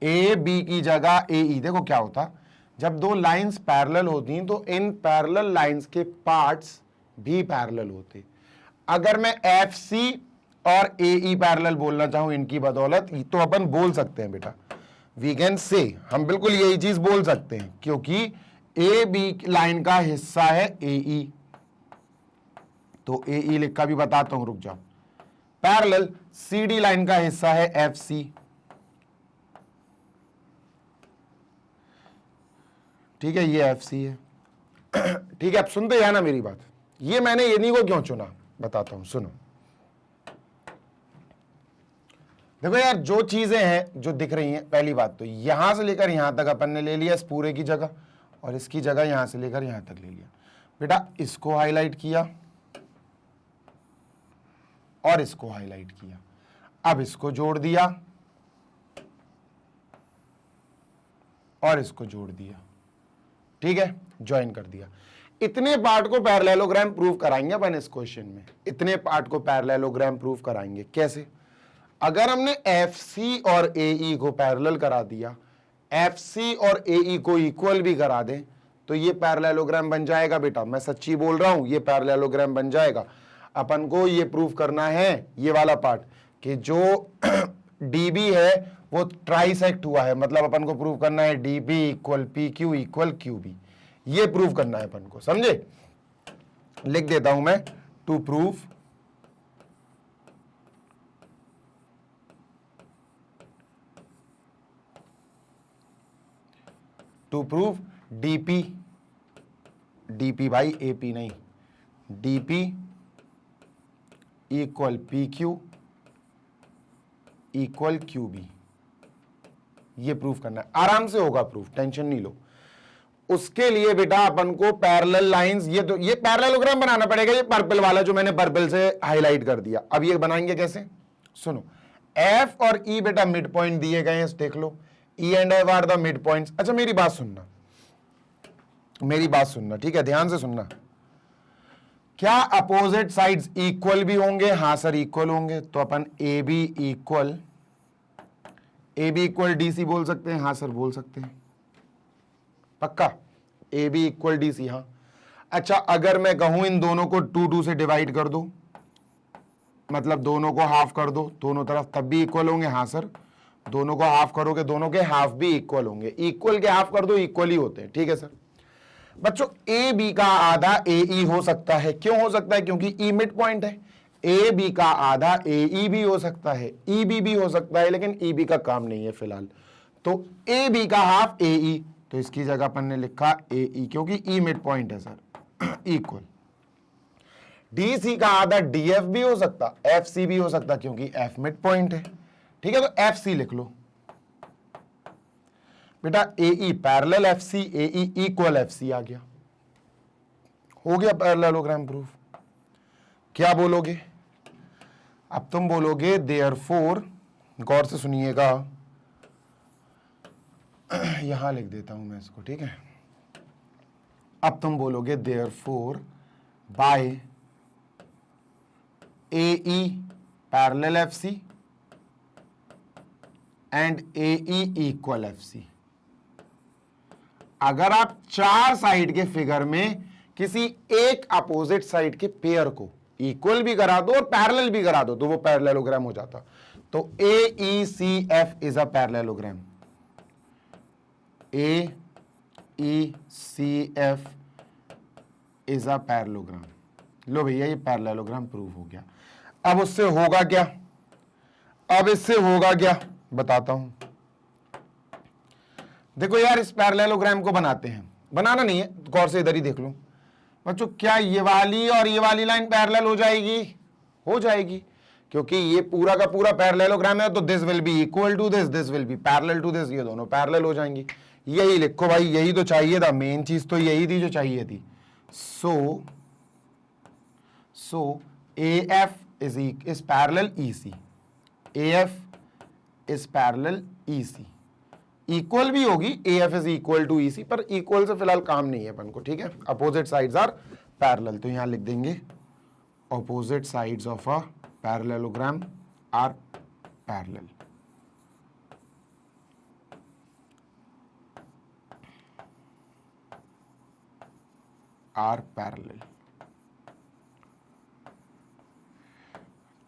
AB की जगह AE। देखो क्या होता, जब दो लाइंस पैरेलल होती हैं तो इन पैरेलल लाइंस के पार्ट्स भी पैरेलल होते। अगर मैं FC और AE पैरेलल बोलना चाहूं इनकी बदौलत, तो अपन बोल सकते हैं बेटा, वी कैन से, हम बिल्कुल यही चीज बोल सकते हैं, क्योंकि AB लाइन का हिस्सा है AE। तो AE लिख का भी बताता हूं, रुक जाओ। पैरेलल CD लाइन का हिस्सा है FC। ठीक है, ये एफ सी है। ठीक है, अब सुनते हैं ना मेरी बात। ये मैंने इन्हीं को क्यों चुना बताता हूं, सुनो। देखो यार, जो चीजें हैं जो दिख रही हैं, पहली बात तो यहां से लेकर यहां तक अपन ने ले लिया इस पूरे की जगह, और इसकी जगह यहां से लेकर यहां तक ले लिया। बेटा इसको हाईलाइट किया और इसको हाईलाइट किया, अब इसको जोड़ दिया और इसको जोड़ दिया, ठीक है, ज्वाइन कर दिया। इतने पार्ट को पैरेललोग्राम प्रूव कराएंगे अपन इस क्वेश्चन में। इतने पार्ट को पैरेललोग्राम प्रूव कराएंगे। कैसे? अगर हमने एफ सी और ए ई को पैरेलल करा दिया, एफ सी और ए ई को इक्वल भी करा दें, तो ये पैरेललोग्राम बन जाएगा। बेटा मैं सच्ची बोल रहा हूं, ये पैरेललोग्राम बन जाएगा। अपन को ये प्रूव करना है, ये वाला पार्ट, कि जो डीबी है वो ट्राइसेक्ट हुआ है, मतलब अपन को प्रूव करना है DB equal P Q equal Q B. ये प्रूव करना है अपन को, समझे? लिख देता हूं मैं, टू प्रूव डीपी, डीपी भाई एपी नहीं, DP equal P Q equal Q B. ये प्रूफ करना है, आराम से होगा प्रूफ, टेंशन नहीं लो। उसके लिए बेटा अपन को पैरेलल लाइंस, ये पैरेललोग्राम बनाना पड़ेगा। ये पर्पल वाला जो मैंने पर्पल से हाईलाइट कर दिया, अब ये बनाएंगे कैसे? सुनो, एफ और ई बेटा मिड पॉइंट दिए गए हैं, देख लो, E and F are the mid points. अच्छा मेरी बात सुनना, मेरी बात सुनना, ठीक है, ध्यान से सुनना। क्या अपोजिट साइड्स इक्वल भी होंगे? हाँ सर इक्वल होंगे। तो अपन ए बी इक्वल डीसी बोल सकते हैं? हाँ सर बोल सकते हैं, पक्का ए बी इक्वल डीसी। हाँ अच्छा, अगर मैं कहूं इन दोनों को 2 से डिवाइड कर दो, मतलब दोनों को हाफ कर दो दोनों तरफ, तब भी इक्वल होंगे? हाँ सर, दोनों को हाफ करोगे दोनों के हाफ भी इक्वल होंगे। इक्वल के हाफ कर दो, इक्वल ही होते हैं, ठीक है सर। बच्चों ए बी का आधा ए ई हो सकता है। क्यों हो सकता है? क्योंकि ई मिड पॉइंट है। ए बी का आधा ए ई भी हो सकता है, ई बी भी हो सकता है, लेकिन ई बी का काम नहीं है फिलहाल। तो ए बी का हाफ ए ई, तो इसकी जगह अपन ने लिखा ए ई, क्योंकि ई मिड पॉइंट है सर, इक्वल। डी सी का आधा डी एफ भी हो सकता, एफ सी भी हो सकता, क्योंकि एफ मिड पॉइंट है, ठीक है। तो एफ सी लिख लो बेटा, ए ई पैरेलल एफ सी, ए ई इक्वल एफ सी आ गया, हो गया पैरेललोग्राम प्रूफ। क्या बोलोगे? अब तुम बोलोगे देयरफॉर, गौर से सुनिएगा, यहां लिख देता हूं मैं इसको, ठीक है। अब तुम बोलोगे therefore by A E parallel F C and A E equal F C. अगर आप चार साइड के फिगर में किसी एक अपोजिट साइड के पेयर को इक्वल भी करा दो और पैरेलल भी करा दो, तो वो पैरेललोग्राम हो जाता। तो A E C F is a parallelogram, A E C F is a parallelogram. लो भैया, ये पैरेललोग्राम प्रूव हो गया। अब उससे होगा क्या? अब इससे होगा क्या बताता हूं। देखो यार, इस पैरेललोग्राम को बनाते हैं, बनाना नहीं है, गौर से इधर ही देख लो बच्चों। क्या ये वाली और ये वाली लाइन पैरेलल हो जाएगी? हो जाएगी, क्योंकि ये पूरा का पूरा पैरेललोग्राम है। तो this will be equal to this, this will be parallel to this, ये दोनों पैरेलल हो जाएंगी। यही लिखो भाई, यही तो चाहिए था, मेन चीज तो यही थी जो चाहिए थी। So A F is parallel E C, A F is parallel E C. Equal भी होगी, A F is equal to E C, पर इक्वल से फिलहाल काम नहीं है अपन को, ठीक है। अपोजिट साइड्स आर पैरेलल, तो यहां लिख देंगे opposite sides of a parallelogram are parallel. Are parallel,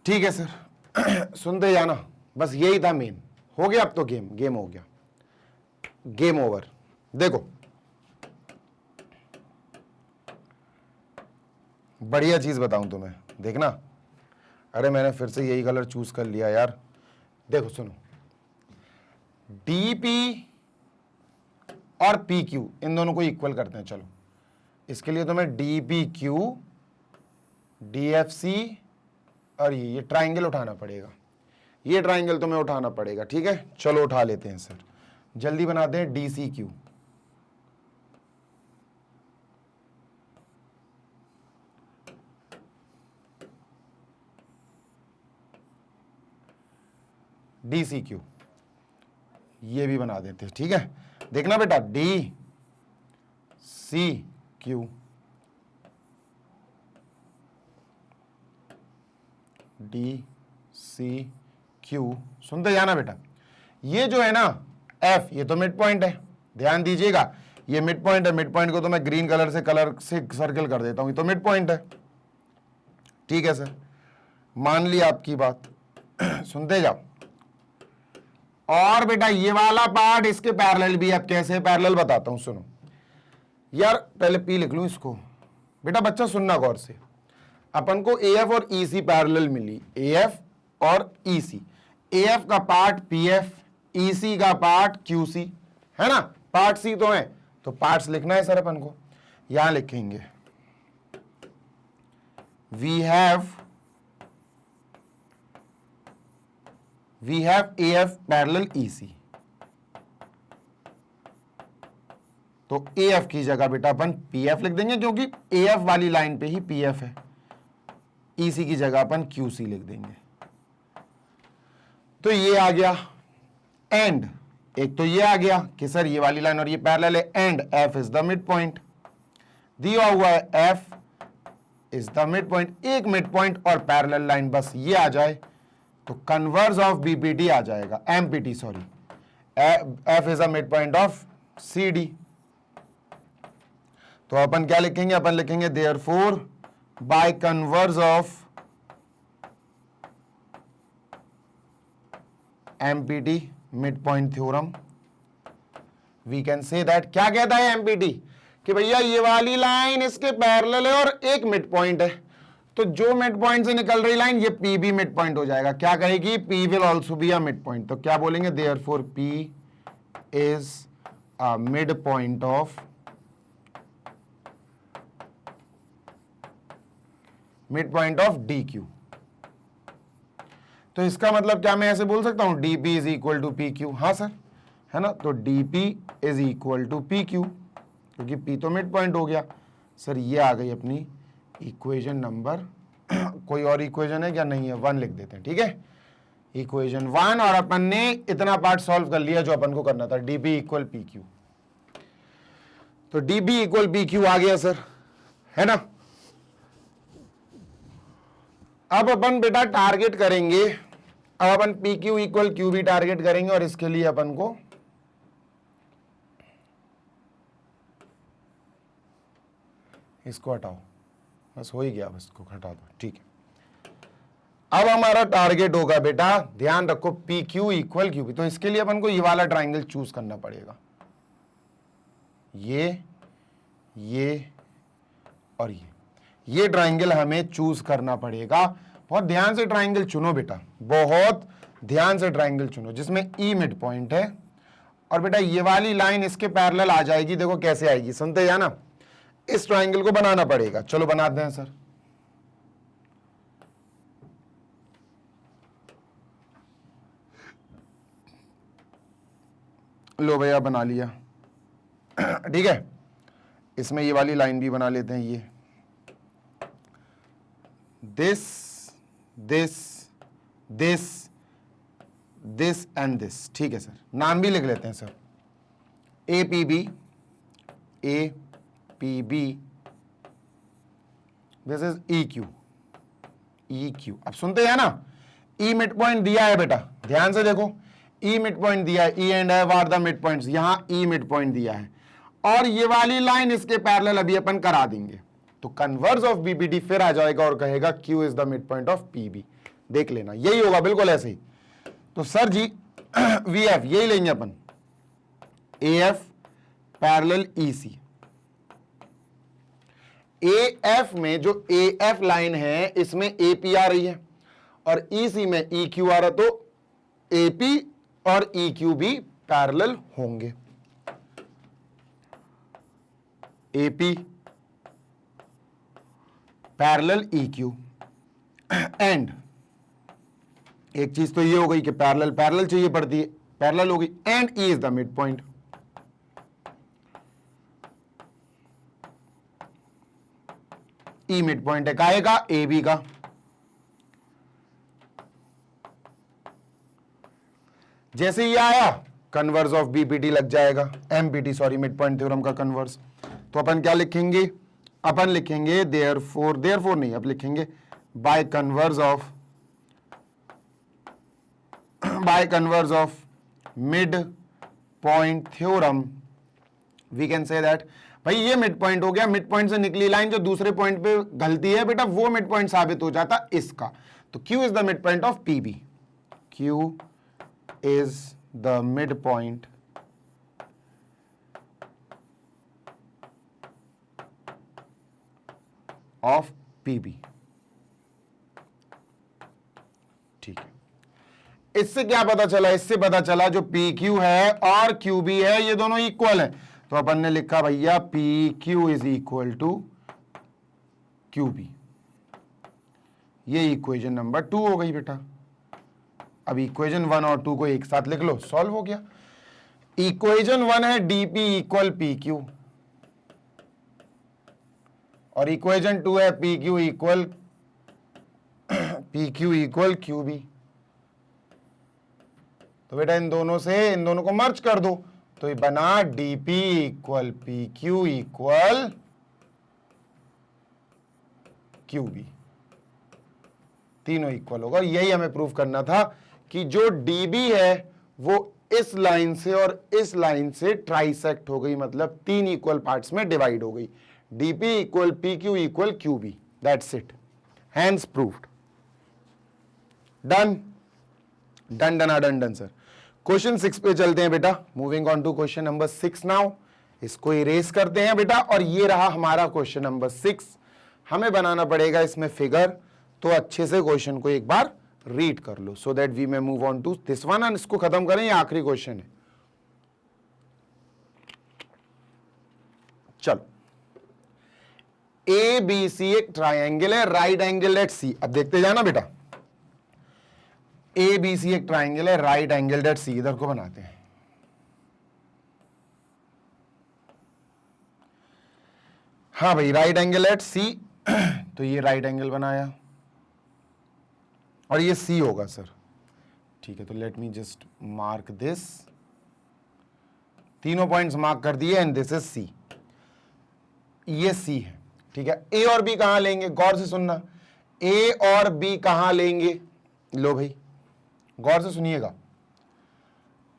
ठीक है सर। सुनते जाना, बस यही था मेन। हो गया अब तो गेम हो गया, गेम ओवर। देखो बढ़िया चीज बताऊं तुम्हें, देखना। अरे मैंने फिर से यही कलर चूज कर लिया यार। देखो सुनो, डीपी और पी क्यू, इन दोनों को इक्वल करते हैं। चलो इसके लिए तुम्हें D P Q, D F C और ये ट्राइंगल उठाना पड़ेगा, ये ट्राइंगल तुम्हें उठाना पड़ेगा। ठीक है, चलो उठा लेते हैं सर, जल्दी बनाते हैं। D C Q, D C Q, ये भी बना देते हैं। ठीक है, देखना बेटा, D C Q, D C Q, सुनते जाना बेटा। ये जो है ना एफ, ये तो मिड पॉइंट है, ध्यान दीजिएगा, ये मिड पॉइंट है। मिड पॉइंट को तो मैं ग्रीन कलर से सर्कल कर देता हूं, ये तो मिड पॉइंट है। ठीक है सर, मान ली आपकी बात। सुनते जाओ। और बेटा ये वाला पार्ट इसके पैरेलल भी, अब कैसे पैरेलल बताता हूं, सुनो यार। पहले पी लिख लूं इसको। बेटा बच्चा सुनना गौर से, अपन को ए एफ और ई C parallel milli, A F और ई सी। ए एफ का पार्ट पी एफ, ई सी का पार्ट क्यू सी, है ना, पार्ट सी तो है, तो पार्ट्स लिखना है सर अपन को। यहां लिखेंगे we have A F parallel E C, तो ए एफ की जगह बेटा अपन पी एफ लिख देंगे, क्योंकि ए एफ वाली लाइन पे ही पी एफ है। ई सी की जगह अपन क्यू सी लिख देंगे। तो ये आ गया एंड, एक तो ये आ गया कि सर ये वाली लाइन और ये पैरेलल है, and F is the mid point दिया हुआ है, F is the mid point. एक मिड पॉइंट और पैरेलल लाइन बस ये आ जाए तो कन्वर्स ऑफ बीपीटी आ जाएगा, MPT sorry, F is the mid point of C D. तो अपन क्या लिखेंगे, अपन लिखेंगे therefore by converse of MPT mid point theorem we can say that, क्या कहता है एमपीटी, कि भैया ये वाली लाइन इसके पैरेलल है और एक मिड पॉइंट है, तो जो मिड पॉइंट से निकल रही लाइन ये पी भी मिड पॉइंट हो जाएगा। क्या कहेगी, P will also be a mid point. तो क्या बोलेंगे, therefore P is a mid point of D Q. तो इसका मतलब क्या मैं ऐसे बोल सकता हूं, D P is equal to P Q. हाँ सर, है ना, तो D P is equal to P Q, क्योंकि पी तो मिड पॉइंट हो गया। सर ये आ गई अपनी इक्वेशन नंबर, कोई और इक्वेशन है क्या, नहीं है, 1 लिख देते हैं। ठीक है, इक्वेशन 1, और अपन ने इतना पार्ट सॉल्व कर लिया जो अपन को करना था, D P equal P Q. तो D P equal P Q आ गया सर, है ना। अब अपन बेटा टारगेट करेंगे, अब अपन पी क्यू इक्वल क्यू भी टारगेट करेंगे, और इसके लिए अपन को इसको हटाओ, बस हो ही गया, बस इसको हटा दो। ठीक है, अब हमारा टारगेट होगा बेटा, ध्यान रखो, पी क्यू इक्वल क्यू भी। तो इसके लिए अपन को ये वाला ट्राइंगल चूज करना पड़ेगा, ये और ये ट्राइंगल हमें चूज करना पड़ेगा। बहुत ध्यान से ट्राइंगल चुनो बेटा, बहुत ध्यान से ट्राइंगल चुनो, जिसमें ई मिड पॉइंट है, और बेटा ये वाली लाइन इसके पैरेलल आ जाएगी। देखो कैसे आएगी, सुनते जाना, इस ट्राइंगल को बनाना पड़ेगा। चलो बनाते हैं सर। लो भैया बना लिया। ठीक है, इसमें ये वाली लाइन भी बना लेते हैं, ये दिस एंड दिस। ठीक है सर, नाम भी लिख लेते हैं sir, A P B, this is E Q. अब सुनते हैं ना, ई मिड पॉइंट दिया है बेटा, ध्यान से देखो, ई मिड पॉइंट दिया है, ई and F are the mid points, यहां ई मिड पॉइंट दिया है, और ये वाली लाइन इसके पैरेलल अभी अपन करा देंगे, तो कन्वर्स ऑफ बीपीटी फिर आ जाएगा और कहेगा Q is the mid point of PB. देख लेना, यही होगा, बिल्कुल ऐसे ही। तो सर जी वी एफ यही लेंगे अपन, A F parallel E C. A F में जो ए एफ लाइन है इसमें ए पी आ रही है, और ई सी में ई क्यू आ रहा, तो ए पी और ई क्यू भी पैरेलल होंगे। AP पैरेलल EQ एंड एक चीज तो ये हो गई कि पैरेलल पैरेलल चाहिए पड़ती है, पैरेलल हो गई, and E is the mid point. E mid point है काहेगा, AB का। जैसे ये आया कन्वर्स ऑफ BPT लग जाएगा, MPT sorry, mid point theorem का कन्वर्स। तो अपन क्या लिखेंगे, अपन लिखेंगे देयरफॉर, देयरफॉर नहीं, अब लिखेंगे by converse of mid point theorem we can say that, भाई ये मिड पॉइंट हो गया, मिड पॉइंट से निकली लाइन जो दूसरे पॉइंट पे गलती है बेटा वो मिड पॉइंट साबित हो जाता इसका। तो Q is the mid point of PB, Q is the midpoint of PB। ठीक है, इससे क्या पता चला, इससे पता चला जो PQ है और QB है ये दोनों इक्वल हैं, तो अपन ने लिखा भैया PQ is equal to QB। ये इक्वेशन नंबर 2 हो गई बेटा। अब इक्वेशन 1 और 2 को एक साथ लिख लो, सॉल्व हो गया। इक्वेशन 1 है DP इक्वल PQ और इक्वेशन 2 है PQ इक्वल QB। तो बेटा इन दोनों को मर्ज कर दो, तो ये बना DP equal PQ equal QB, तीनों इक्वल होगा। यही हमें प्रूव करना था कि जो DB है वो इस लाइन से और इस लाइन से ट्राइसेक्ट हो गई, मतलब 3 इक्वल पार्ट्स में डिवाइड हो गई। DP equal PQ equal QB, that's it, hence proved. Done done done done done sir. Question 6 पे चलते हैं बेटा, moving on to question number 6 now. इसको इरेज करते हैं बेटा, और ये रहा हमारा क्वेश्चन नंबर 6। हमें बनाना पड़ेगा इसमें फिगर, तो अच्छे से क्वेश्चन को एक बार रीड कर लो so that we may move on to this one, and इसको खत्म करें, ये आखिरी क्वेश्चन है। चलो, ABC एक ट्राइंगल है, राइट एंगल एट C। अब देखते जाना बेटा, ABC एक ट्राइंगल है, राइट एंगल एट C। इधर को बनाते हैं, हाँ भाई, राइट एंगल एट C। तो ये राइट एंगल बनाया और ये C होगा सर, ठीक है। तो let me just mark this, तीनों पॉइंट्स मार्क कर दिए, एंड दिस इज C। ये C है, ठीक है। A और B कहां लेंगे, गौर से सुनना, A और B कहां लेंगे, लो भाई गौर से सुनिएगा।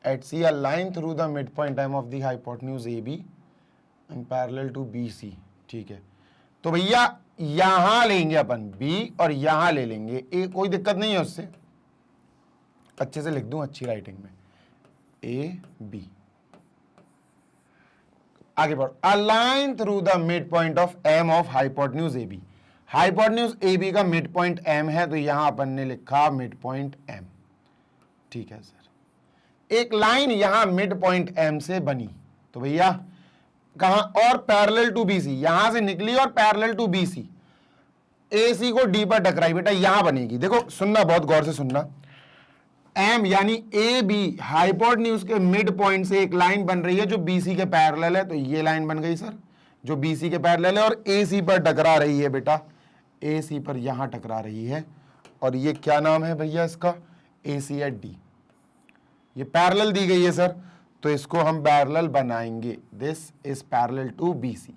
At C a line through the midpoint M of the hypotenuse AB and parallel to BC, ठीक है। तो भैया यहां लेंगे अपन B और यहां ले लेंगे A, कोई दिक्कत नहीं है उससे, अच्छे से लिख दूं अच्छी राइटिंग में, AB। आगे बढ़ो, a line through the midpoint of M of hypotenuse AB। Hypotenuse AB का मिड पॉइंट M है, तो यहां अपन ने लिखा मिड पॉइंट M, ठीक है सर। एक लाइन यहां मिड पॉइंट M से बनी, तो भैया कहां, और पैरेलल टू BC, यहां से निकली और पैरेलल टू BC, AC को D पर टकराई, बेटा यहां बनेगी। देखो सुनना, बहुत गौर से सुनना, M यानी AB हाइपोटेन्यूज के मिड पॉइंट से एक लाइन बन रही है जो BC के पैरेलल है, तो ये लाइन बन गई सर जो BC के पैरेलल है, और AC पर टकरा रही है बेटा, AC पर यहां टकरा रही है, और ये क्या नाम है भैया इसका, AC एट D। ये पैरेलल दी गई है सर, तो इसको हम पैरेलल बनाएंगे, this is parallel to BC,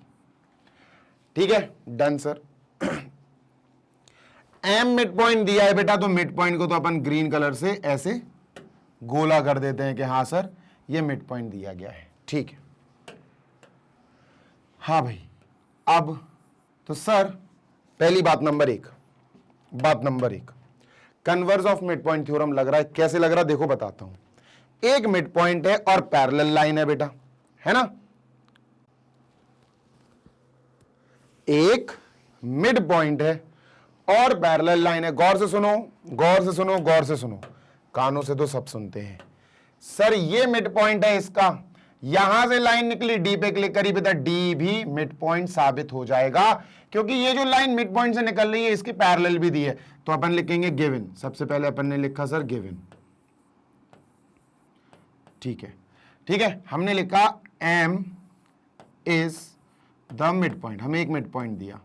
ठीक है। Done sir. M mid point दिया है बेटा, तो मिड पॉइंट को तो अपन ग्रीन कलर से ऐसे गोला कर देते हैं कि हाँ सर ये मिड पॉइंट दिया गया है, ठीक है। हाँ भाई, अब तो सर पहली बात नंबर 1, बात number 1, converse of mid point theorem लग रहा है, कैसे लग रहा है देखो बताता हूं। एक मिड पॉइंट है और पैरेलल लाइन है बेटा, है ना, एक मिड पॉइंट है और पैरेलल लाइन है। गौर से सुनो, गौर से सुनो, गौर से सुनो, कानों से तो सब सुनते हैं। सर ये मिड पॉइंट है इसका, यहां से लाइन निकली, डी पे क्लिक करी बेटा, डी भी मिड पॉइंट साबित हो जाएगा, क्योंकि ये जो लाइन मिड पॉइंट से निकल रही है इसकी पैरेलल भी दी है। तो अपन लिखेंगे गिवन, सबसे पहले अपन ने लिखा सर गिवन, ठीक है, ठीक है, हमने लिखा M is the mid point, हमें एक मिड पॉइंट दिया,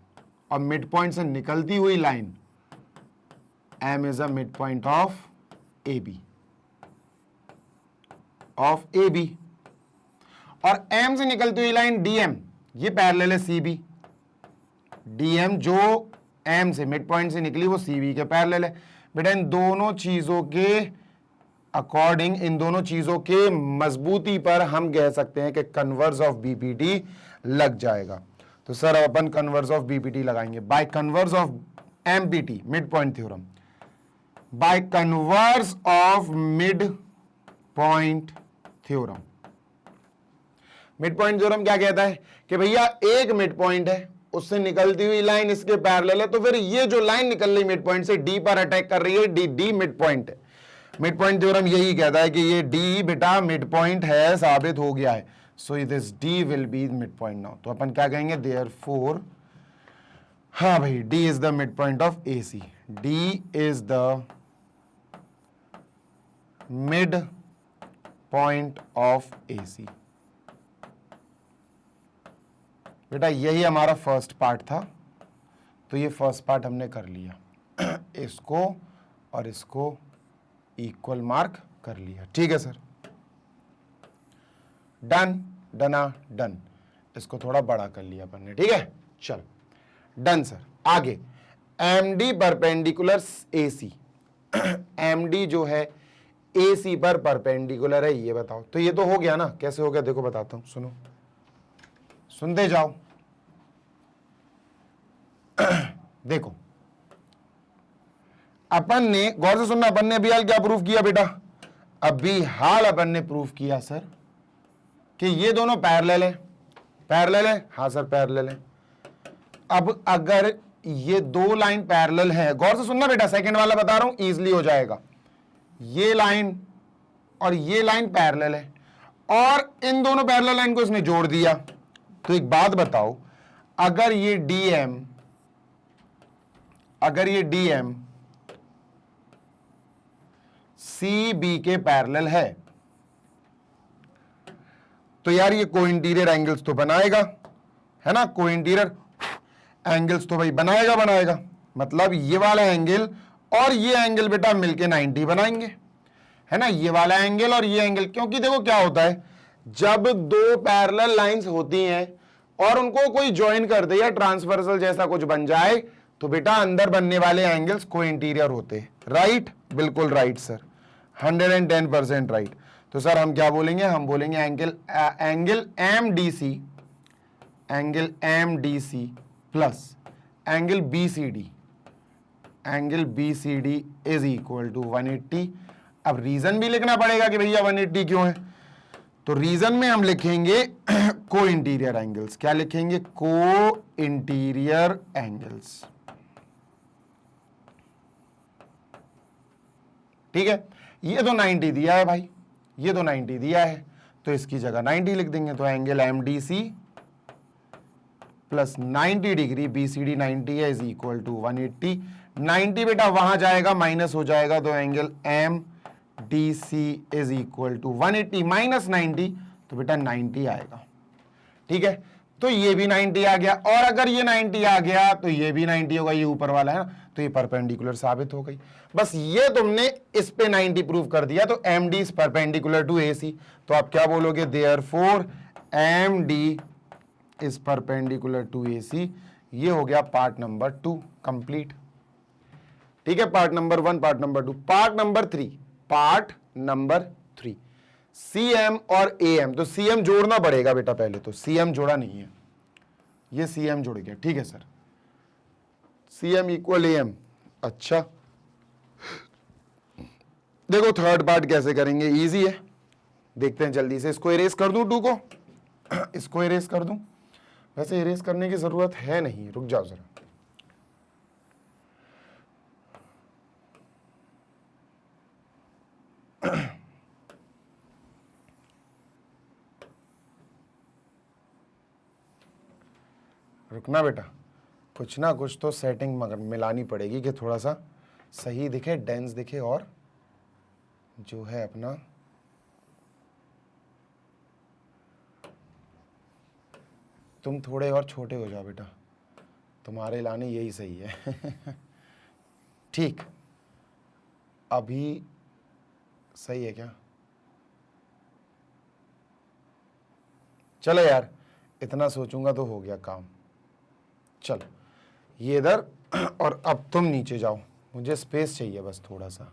और मिड पॉइंट से निकलती हुई line M is a mid point of A B, और एम से निकलती हुई लाइन डीएम, ये पैरेलल है सीबी, डीएम जो एम से मिड पॉइंट से निकली वो सीबी के पैरेलल है। बेटा इन दोनों चीजों के अकॉर्डिंग, इन दोनों चीजों के मजबूती पर हम कह सकते हैं कि कन्वर्स ऑफ बीपीटी लग जाएगा। तो सर अपन कन्वर्स ऑफ बीपीटी लगाएंगे, by converse of MPT, mid point theorem, by converse of mid point theorem. Mid point theorem क्या कहता है कि भैया एक मिड पॉइंट है, उससे निकलती हुई लाइन इसके पैरेलल है, तो फिर ये जो लाइन निकल रही मिड पॉइंट से डी पर अटैक कर रही है, डी मिड पॉइंट है। मिड पॉइंट थ्योरम यही कहता है कि ये डी बेटा मिड पॉइंट है, साबित हो गया है, so this D will be mid point now. तो अपन क्या कहेंगे, देयरफॉर, हाँ भाई, D is the mid point of A C, D is the mid point of A C. बेटा यही हमारा फर्स्ट पार्ट था, तो ये फर्स्ट पार्ट हमने कर लिया इसको और इसको इक्वल मार्क कर लिया, ठीक है सर, डन, डना डन, इसको थोड़ा बड़ा कर लिया अपन ने, ठीक है, चल डन सर। आगे M D perpendicular A C, M D जो है ए सी पर परपेंडिकुलर है, ये बताओ। तो ये तो हो गया ना, कैसे हो गया देखो बताता हूं, सुनो, सुनते जाओ देखो, अपन ने गौर से सुनना, अपन ने अभी हाल क्या प्रूफ किया बेटा, अभी हाल अपन ने प्रूफ किया सर कि ये दोनों पैरेलल है, पैरेलल है, हाँ सर पैरेलल है। अब अगर ये दो लाइन पैरेलल है, गौर से सुनना बेटा, सेकंड वाला बता रहा हूं, इजीली हो जाएगा, ये लाइन और ये लाइन पैरेलल है, और इन दोनों पैरेलल लाइन को इसने जोड़ दिया। तो एक बात बताओ, अगर ये डीएम, अगर ये डीएम सी बी के पैरेलल है, तो यार ये कोइंटीरियर एंगल्स तो बनाएगा, है ना, कोइंटीरियर एंगल्स तो भाई बनाएगा, बनाएगा मतलब ये वाला एंगल और ये एंगल बेटा मिलके 90 बनाएंगे, है ना, ये वाला एंगल और ये एंगल। क्योंकि देखो क्या होता है, जब दो पैरेलल लाइंस होती हैं और उनको कोई ज्वाइन कर दे या ट्रांसवर्सल जैसा कुछ बन जाए, तो बेटा अंदर बनने वाले एंगल्स कोइंटीरियर होते हैं, राइट, बिल्कुल राइट सर, 110% राइट। तो सर हम क्या बोलेंगे, हम बोलेंगे angle M D C, angle M D C plus angle B C D, angle B C D is equal to 180। अब रीजन भी लिखना पड़ेगा कि भैया 180 क्यों है, तो रीजन में हम लिखेंगे को इंटीरियर एंगल्स, क्या लिखेंगे, को इंटीरियर एंगल्स, ठीक है। ये तो 90 दिया है भाई, ये तो 90 दिया है, तो इसकी जगह 90 लिख देंगे। तो angle M D C plus 90 degree, B C D 90 है, इज इक्वल टू 180। 90 बेटा वहां जाएगा, माइनस हो जाएगा, तो angle M D C is equal to 180 minus 90, तो बेटा 90 आएगा, ठीक है। तो ये भी 90 आ गया, और अगर ये 90 आ गया तो ये भी 90 होगा, ये ऊपर वाला है ना, तो ये परपेंडिकुलर साबित हो गई। बस ये तुमने इस पे 90 प्रूव कर दिया, तो M D is perpendicular to A C. तो आप क्या बोलोगे, therefore M D is perpendicular to A C. ये हो गया पार्ट नंबर 2 कंप्लीट, ठीक है। Part number 1, part number 2, part number 3, part number 3, C M और ए एम। तो सी एम जोड़ना पड़ेगा बेटा, पहले तो सी एम जोड़ा नहीं है, ये सी एम जुड़ गया, ठीक है sir, C M equal A M. अच्छा देखो थर्ड पार्ट कैसे करेंगे, इजी है, देखते हैं जल्दी से। इसको इरेज कर दूं 2 को, इसको इरेज कर दूं, वैसे इरेज करने की जरूरत है नहीं, रुक जाओ जरा, रुकना बेटा, कुछ ना कुछ तो सेटिंग मगर मिलानी पड़ेगी कि थोड़ा सा सही दिखे, डेंस दिखे, और जो है अपना तुम थोड़े और छोटे हो जाओ बेटा, तुम्हारे लाने यही सही है। ठीक, अभी सही है क्या? चलो यार, इतना सोचूंगा तो हो गया काम। चलो ये इधर, और अब तुम नीचे जाओ, मुझे स्पेस चाहिए बस थोड़ा सा।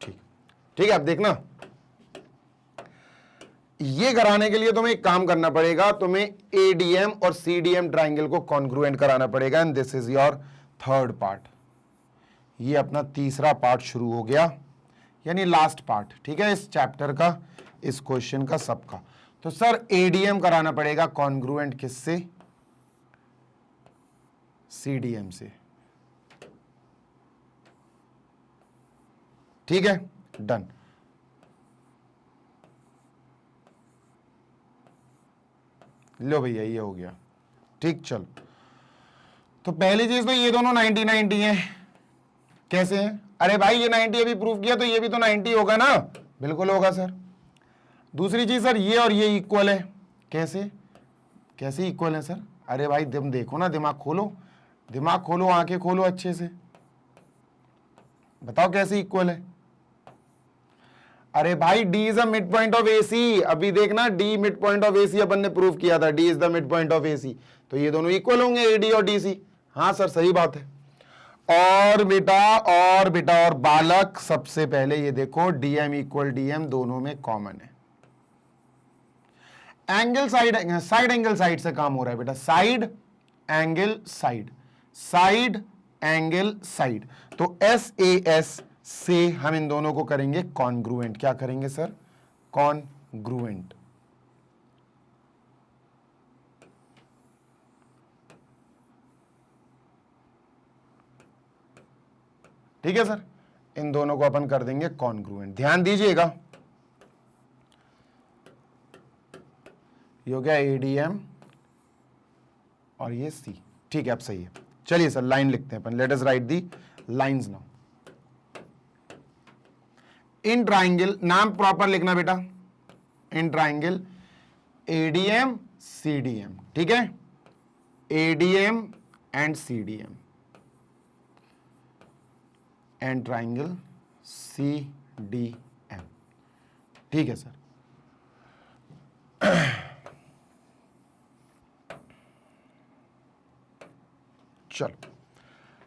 ठीक, ठीक है। अब देखना, ये कराने के लिए तुम्हें एक काम करना पड़ेगा, तुम्हें एडीएम और सीडीएम ट्राइंगल को कॉन्ग्रुएंट कराना पड़ेगा, and this is your third part. ये अपना तीसरा पार्ट शुरू हो गया, यानी लास्ट पार्ट, ठीक है, इस चैप्टर का, इस क्वेश्चन का, सबका। तो सर एडीएम कराना पड़ेगा कॉन्ग्रुएंट किससे? सीडीएम से। ठीक है, डन। लो भैया, ये हो गया। ठीक, चलो। तो पहली चीज तो ये दोनों 90-90 हैं। कैसे हैं? अरे भाई ये 90 अभी प्रूव किया, तो ये भी तो 90 होगा ना? बिल्कुल होगा सर। दूसरी चीज सर, ये और ये इक्वल है। कैसे? कैसे इक्वल है सर? अरे भाई तुम देखो ना, दिमाग खोलो, दिमाग खोलो, आंखें खोलो अच्छे से, बताओ कैसे इक्वल है? अरे भाई D is the mid point of AC। अभी देखना, D mid point of AC अपन ने प्रूव किया था, D is the mid point of AC, तो ये दोनों इक्वल होंगे, AD और DC। हाँ सर, सही बात है। और बेटा और बालक, सबसे पहले ये देखो, DM इक्वल DM दोनों में कॉमन है। एंगल साइड एंगल साइड से काम हो रहा है बेटा, side angle side, side angle side. तो SAS से हम इन दोनों को करेंगे कॉन्ग्रुएंट। क्या करेंगे सर? कॉन्ग्रुएंट। ठीक है सर, इन दोनों को अपन कर देंगे कॉन्ग्रुएंट। ध्यान दीजिएगा, ये हो गया ADM और ये C। ठीक है, अब सही है। चलिए सर, लाइन लिखते हैं अपन। Let us write the lines now. In triangle, नाम प्रॉपर लिखना बेटा, इन ट्राइंगल ADM CDM। ठीक है, ADM and CDM, and triangle CDM। ठीक है सर। चलो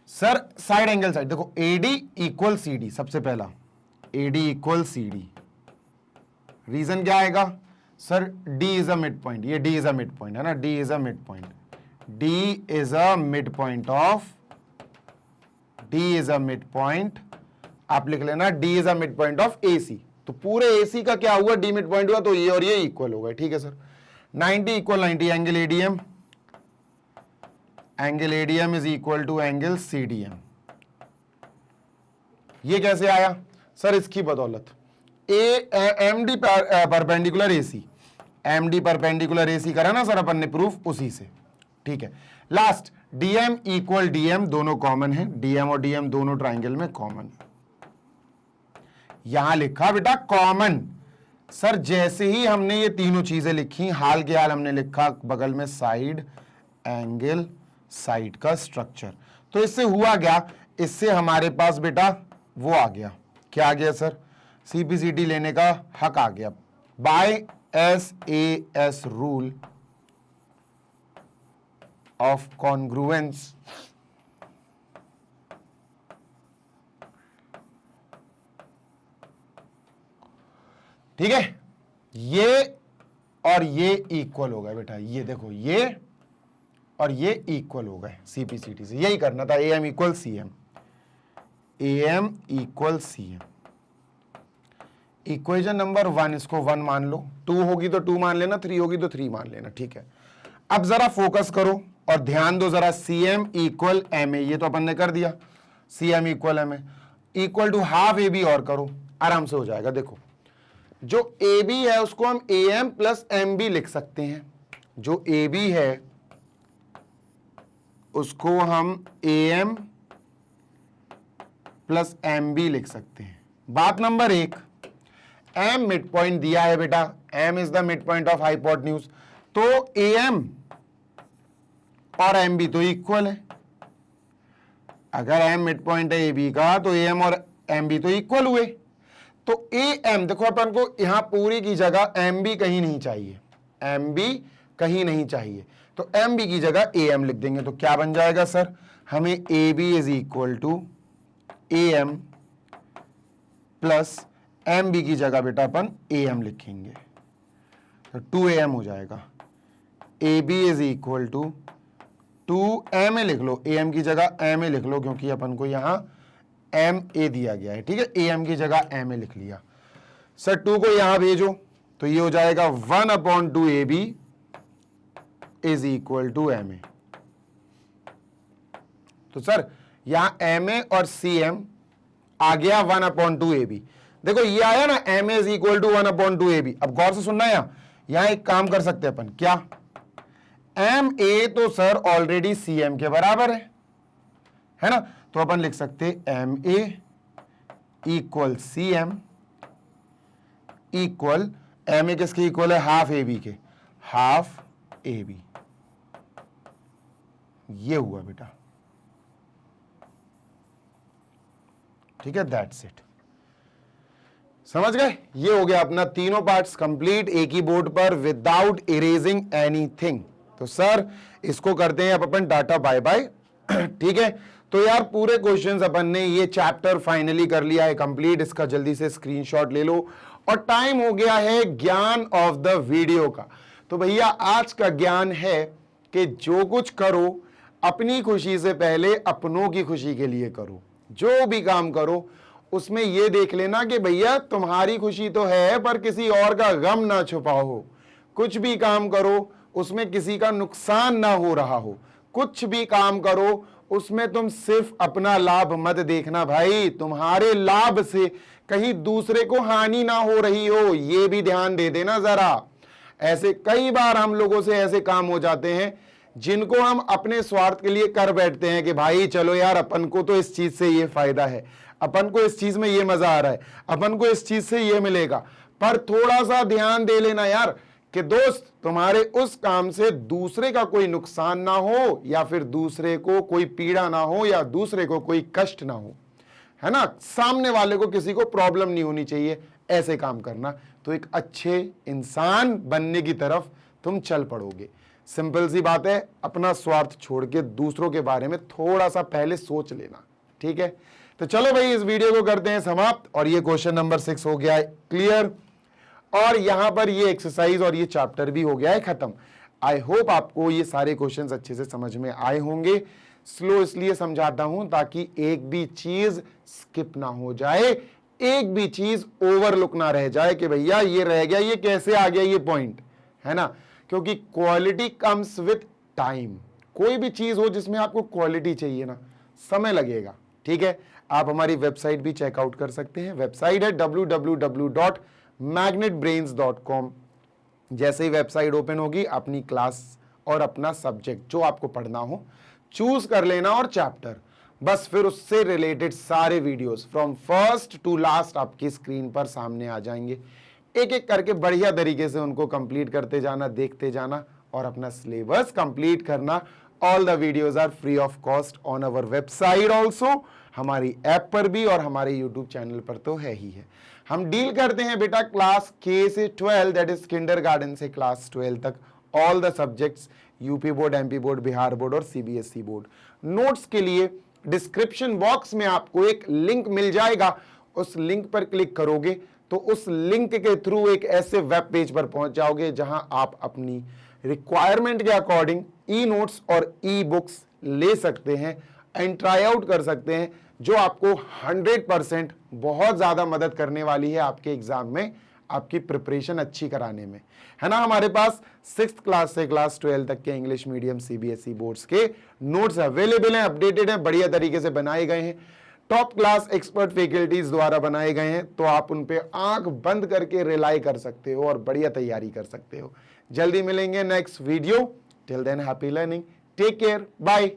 सर, साइड एंगल साइड देखो, AD इक्वल CD, सबसे पहला AD इक्वल CD। रीजन क्या आएगा sir? D is a mid point, ये D is a mid point है ना, D is a mid point, D is a mid point of, D is a mid point, आप लिख लेना D is a mid point of AC। तो पूरे AC का क्या हुआ? D मिड पॉइंट हुआ, तो ये और ये इक्वल हो गए। ठीक है sir. 90 equal 90, angle ADM, angle ADM is equal to angle CDM। ये कैसे आया सर? इसकी बदौलत MD perpendicular AC, MD perpendicular AC करा ना सर अपन ने प्रूफ, उसी से। ठीक है, लास्ट DM इक्वल DM, दोनों कॉमन है, DM और DM दोनों ट्राइंगल में कॉमन है। यहां लिखा बेटा कॉमन। सर जैसे ही हमने ये तीनों चीजें लिखी, हाल के हाल हमने लिखा बगल में साइड एंगल साइड का स्ट्रक्चर। तो इससे हुआ क्या? इससे हमारे पास बेटा वो आ गया, क्या आ गया सर? CPCT लेने का हक आ गया, by SAS rule of congruence. ठीक है, ये और ये इक्वल हो गए बेटा, ये देखो, ये और ये इक्वल हो गए CPCT से। यही करना था, AM equal CM, AM equal CM। Equation number 1, इसको 1 मान लो, 2 होगी तो 2 मान लेना, 3 होगी तो 3 मान लेना। ठीक है, अब जरा फोकस करो और ध्यान दो जरा, CM इक्वल MA, ये तो अपन ने कर दिया, CM equal MA equal to half AB और करो, आराम से हो जाएगा। देखो जो ए बी है उसको हम A M plus M B लिख सकते हैं, जो ए बी है उसको हम A M plus M B लिख सकते हैं। बात नंबर 1, एम मिड पॉइंट दिया है बेटा, M is the mid point of hypotenuse, तो ए एम और एम बी तो इक्वल है। अगर एम मिड पॉइंट है ए बी का तो ए एम और एम बी तो इक्वल हुए। तो ए एम, देखो अपन को यहां पूरी की जगह एम बी कहीं नहीं चाहिए, एम बी कहीं नहीं चाहिए, तो एम बी की जगह ए एम लिख देंगे। तो क्या बन जाएगा सर, हमें A B is equal to A M plus M B की जगह बेटा अपन ए एम लिखेंगे, तो 2am हो जाएगा। A B is equal to 2ma लिख लो, ए एम की जगह ma लिख लो, क्योंकि अपन को यहां ma दिया गया है, ठीक है, ए एम की जगह ma लिख लिया। सर 2 को यहां भेजो तो ये हो जाएगा 1/2 ab is equal to ma। तो सर यहां ma और cm आ गया 1/2 ab। देखो ये आया ना ma is equal to 1/2 ab। अब गौर से सुनना, यहां एक काम कर सकते हैं अपन, क्या, ma तो सर ऑलरेडी cm के बराबर है ना, तो अपन लिख सकते ma equal cm equal, ma किसके इक्वल है, हाफ ab के, हाफ ab। ये हुआ बेटा, ठीक है, दैट्स इट। समझ गए, ये हो गया अपना तीनों पार्ट्स कंप्लीट एक ही बोर्ड पर विदाउट इरेजिंग एनीथिंग। तो सर इसको करते हैं अब अपन डाटा बाय बाय, ठीक है। तो यार पूरे क्वेश्चंस अपन ने ये चैप्टर फाइनली कर लिया है कंप्लीट, इसका जल्दी से स्क्रीनशॉट ले लो। और टाइम हो गया है ज्ञान ऑफ द वीडियो का। तो भैया आज का ज्ञान है कि जो कुछ करो अपनी खुशी से पहले अपनों की खुशी के लिए करो। जो भी काम करो उसमें यह देख लेना कि भैया तुम्हारी खुशी तो है पर किसी और का गम ना छुपाओ। कुछ भी काम करो उसमें किसी का नुकसान ना हो रहा हो। कुछ भी काम करो उसमें तुम सिर्फ अपना लाभ मत देखना भाई, तुम्हारे लाभ से कहीं दूसरे को हानि ना हो रही हो, यह भी ध्यान दे देना जरा। ऐसे कई बार हम लोगों से ऐसे काम हो जाते हैं जिनको हम अपने स्वार्थ के लिए कर बैठते हैं कि भाई चलो यार अपन को तो इस चीज से ये फायदा है, अपन को इस चीज में ये मजा आ रहा है, अपन को इस चीज से ये मिलेगा। पर थोड़ा सा ध्यान दे लेना यार कि दोस्त तुम्हारे उस काम से दूसरे का कोई नुकसान ना हो, या फिर दूसरे को कोई पीड़ा ना हो, या दूसरे को कोई कष्ट ना हो, है ना, सामने वाले को किसी को प्रॉब्लम नहीं होनी चाहिए। ऐसे काम करना तो एक अच्छे इंसान बनने की तरफ तुम चल पड़ोगे। सिंपल सी बात है, अपना स्वार्थ छोड़ के दूसरों के बारे में थोड़ा सा पहले सोच लेना, ठीक है। तो चलो भाई इस वीडियो को करते हैं समाप्त, और ये क्वेश्चन नंबर 6 हो गया है क्लियर, और यहां पर ये एक्सरसाइज और ये चैप्टर भी हो गया है खत्म। आई होप आपको ये सारे क्वेश्चंस अच्छे से समझ में आए होंगे। स्लो इसलिए समझाता हूं ताकि एक भी चीज स्किप ना हो जाए, एक भी चीज ओवरलुक ना रह जाए कि भैया ये रह गया, ये कैसे आ गया ये पॉइंट, है ना। क्योंकि क्वालिटी कम्स विथ टाइम। कोई भी चीज हो जिसमें आपको क्वालिटी चाहिए ना, समय लगेगा, ठीक है। आप हमारी वेबसाइट भी चेकआउट कर सकते हैं। वेबसाइट है www.magnetbrains.com। जैसे ही वेबसाइट ओपन होगी अपनी क्लास और अपना सब्जेक्ट जो आपको पढ़ना हो चूज कर लेना और चैप्टर, बस फिर उससे रिलेटेड सारे videos from first to last आपकी स्क्रीन पर सामने आ जाएंगे। एक एक करके बढ़िया तरीके से उनको कंप्लीट करते जाना, देखते जाना और अपना सिलेबस कंप्लीट करना। All the videos are free of cost on our website also, हमारी ऐप पर भी और हमारे यूट्यूब चैनल पर तो है ही है। हम डील करते हैं बेटा क्लास K से 12, दैट इज किंडरगार्टन से क्लास 12 तक, all the subjects, UP board, MP board, Bihar board और सीबीएसई बोर्ड। नोट्स के लिए डिस्क्रिप्शन बॉक्स में आपको एक लिंक मिल जाएगा, उस लिंक पर क्लिक करोगे तो उस लिंक के थ्रू एक ऐसे वेब पेज पर पहुंच जाओगे जहां आप अपनी रिक्वायरमेंट के अकॉर्डिंग ई नोट्स और ई बुक्स ले सकते हैं एंड ट्राई आउट कर सकते हैं, जो आपको 100% बहुत ज्यादा मदद करने वाली है आपके एग्जाम में, आपकी प्रिपरेशन अच्छी कराने में, है ना। हमारे पास 6th क्लास से क्लास 12 तक के इंग्लिश मीडियम सीबीएसई बोर्ड्स के नोट्स अवेलेबल हैं, अपडेटेड हैं, बढ़िया तरीके से बनाए गए हैं। टॉप क्लास एक्सपर्ट फैकल्टीज द्वारा बनाए गए हैं, तो आप उन पे आंख बंद करके रिलाई कर सकते हो और बढ़िया तैयारी कर सकते हो। जल्दी मिलेंगे next video. Till then happy learning, take care, bye.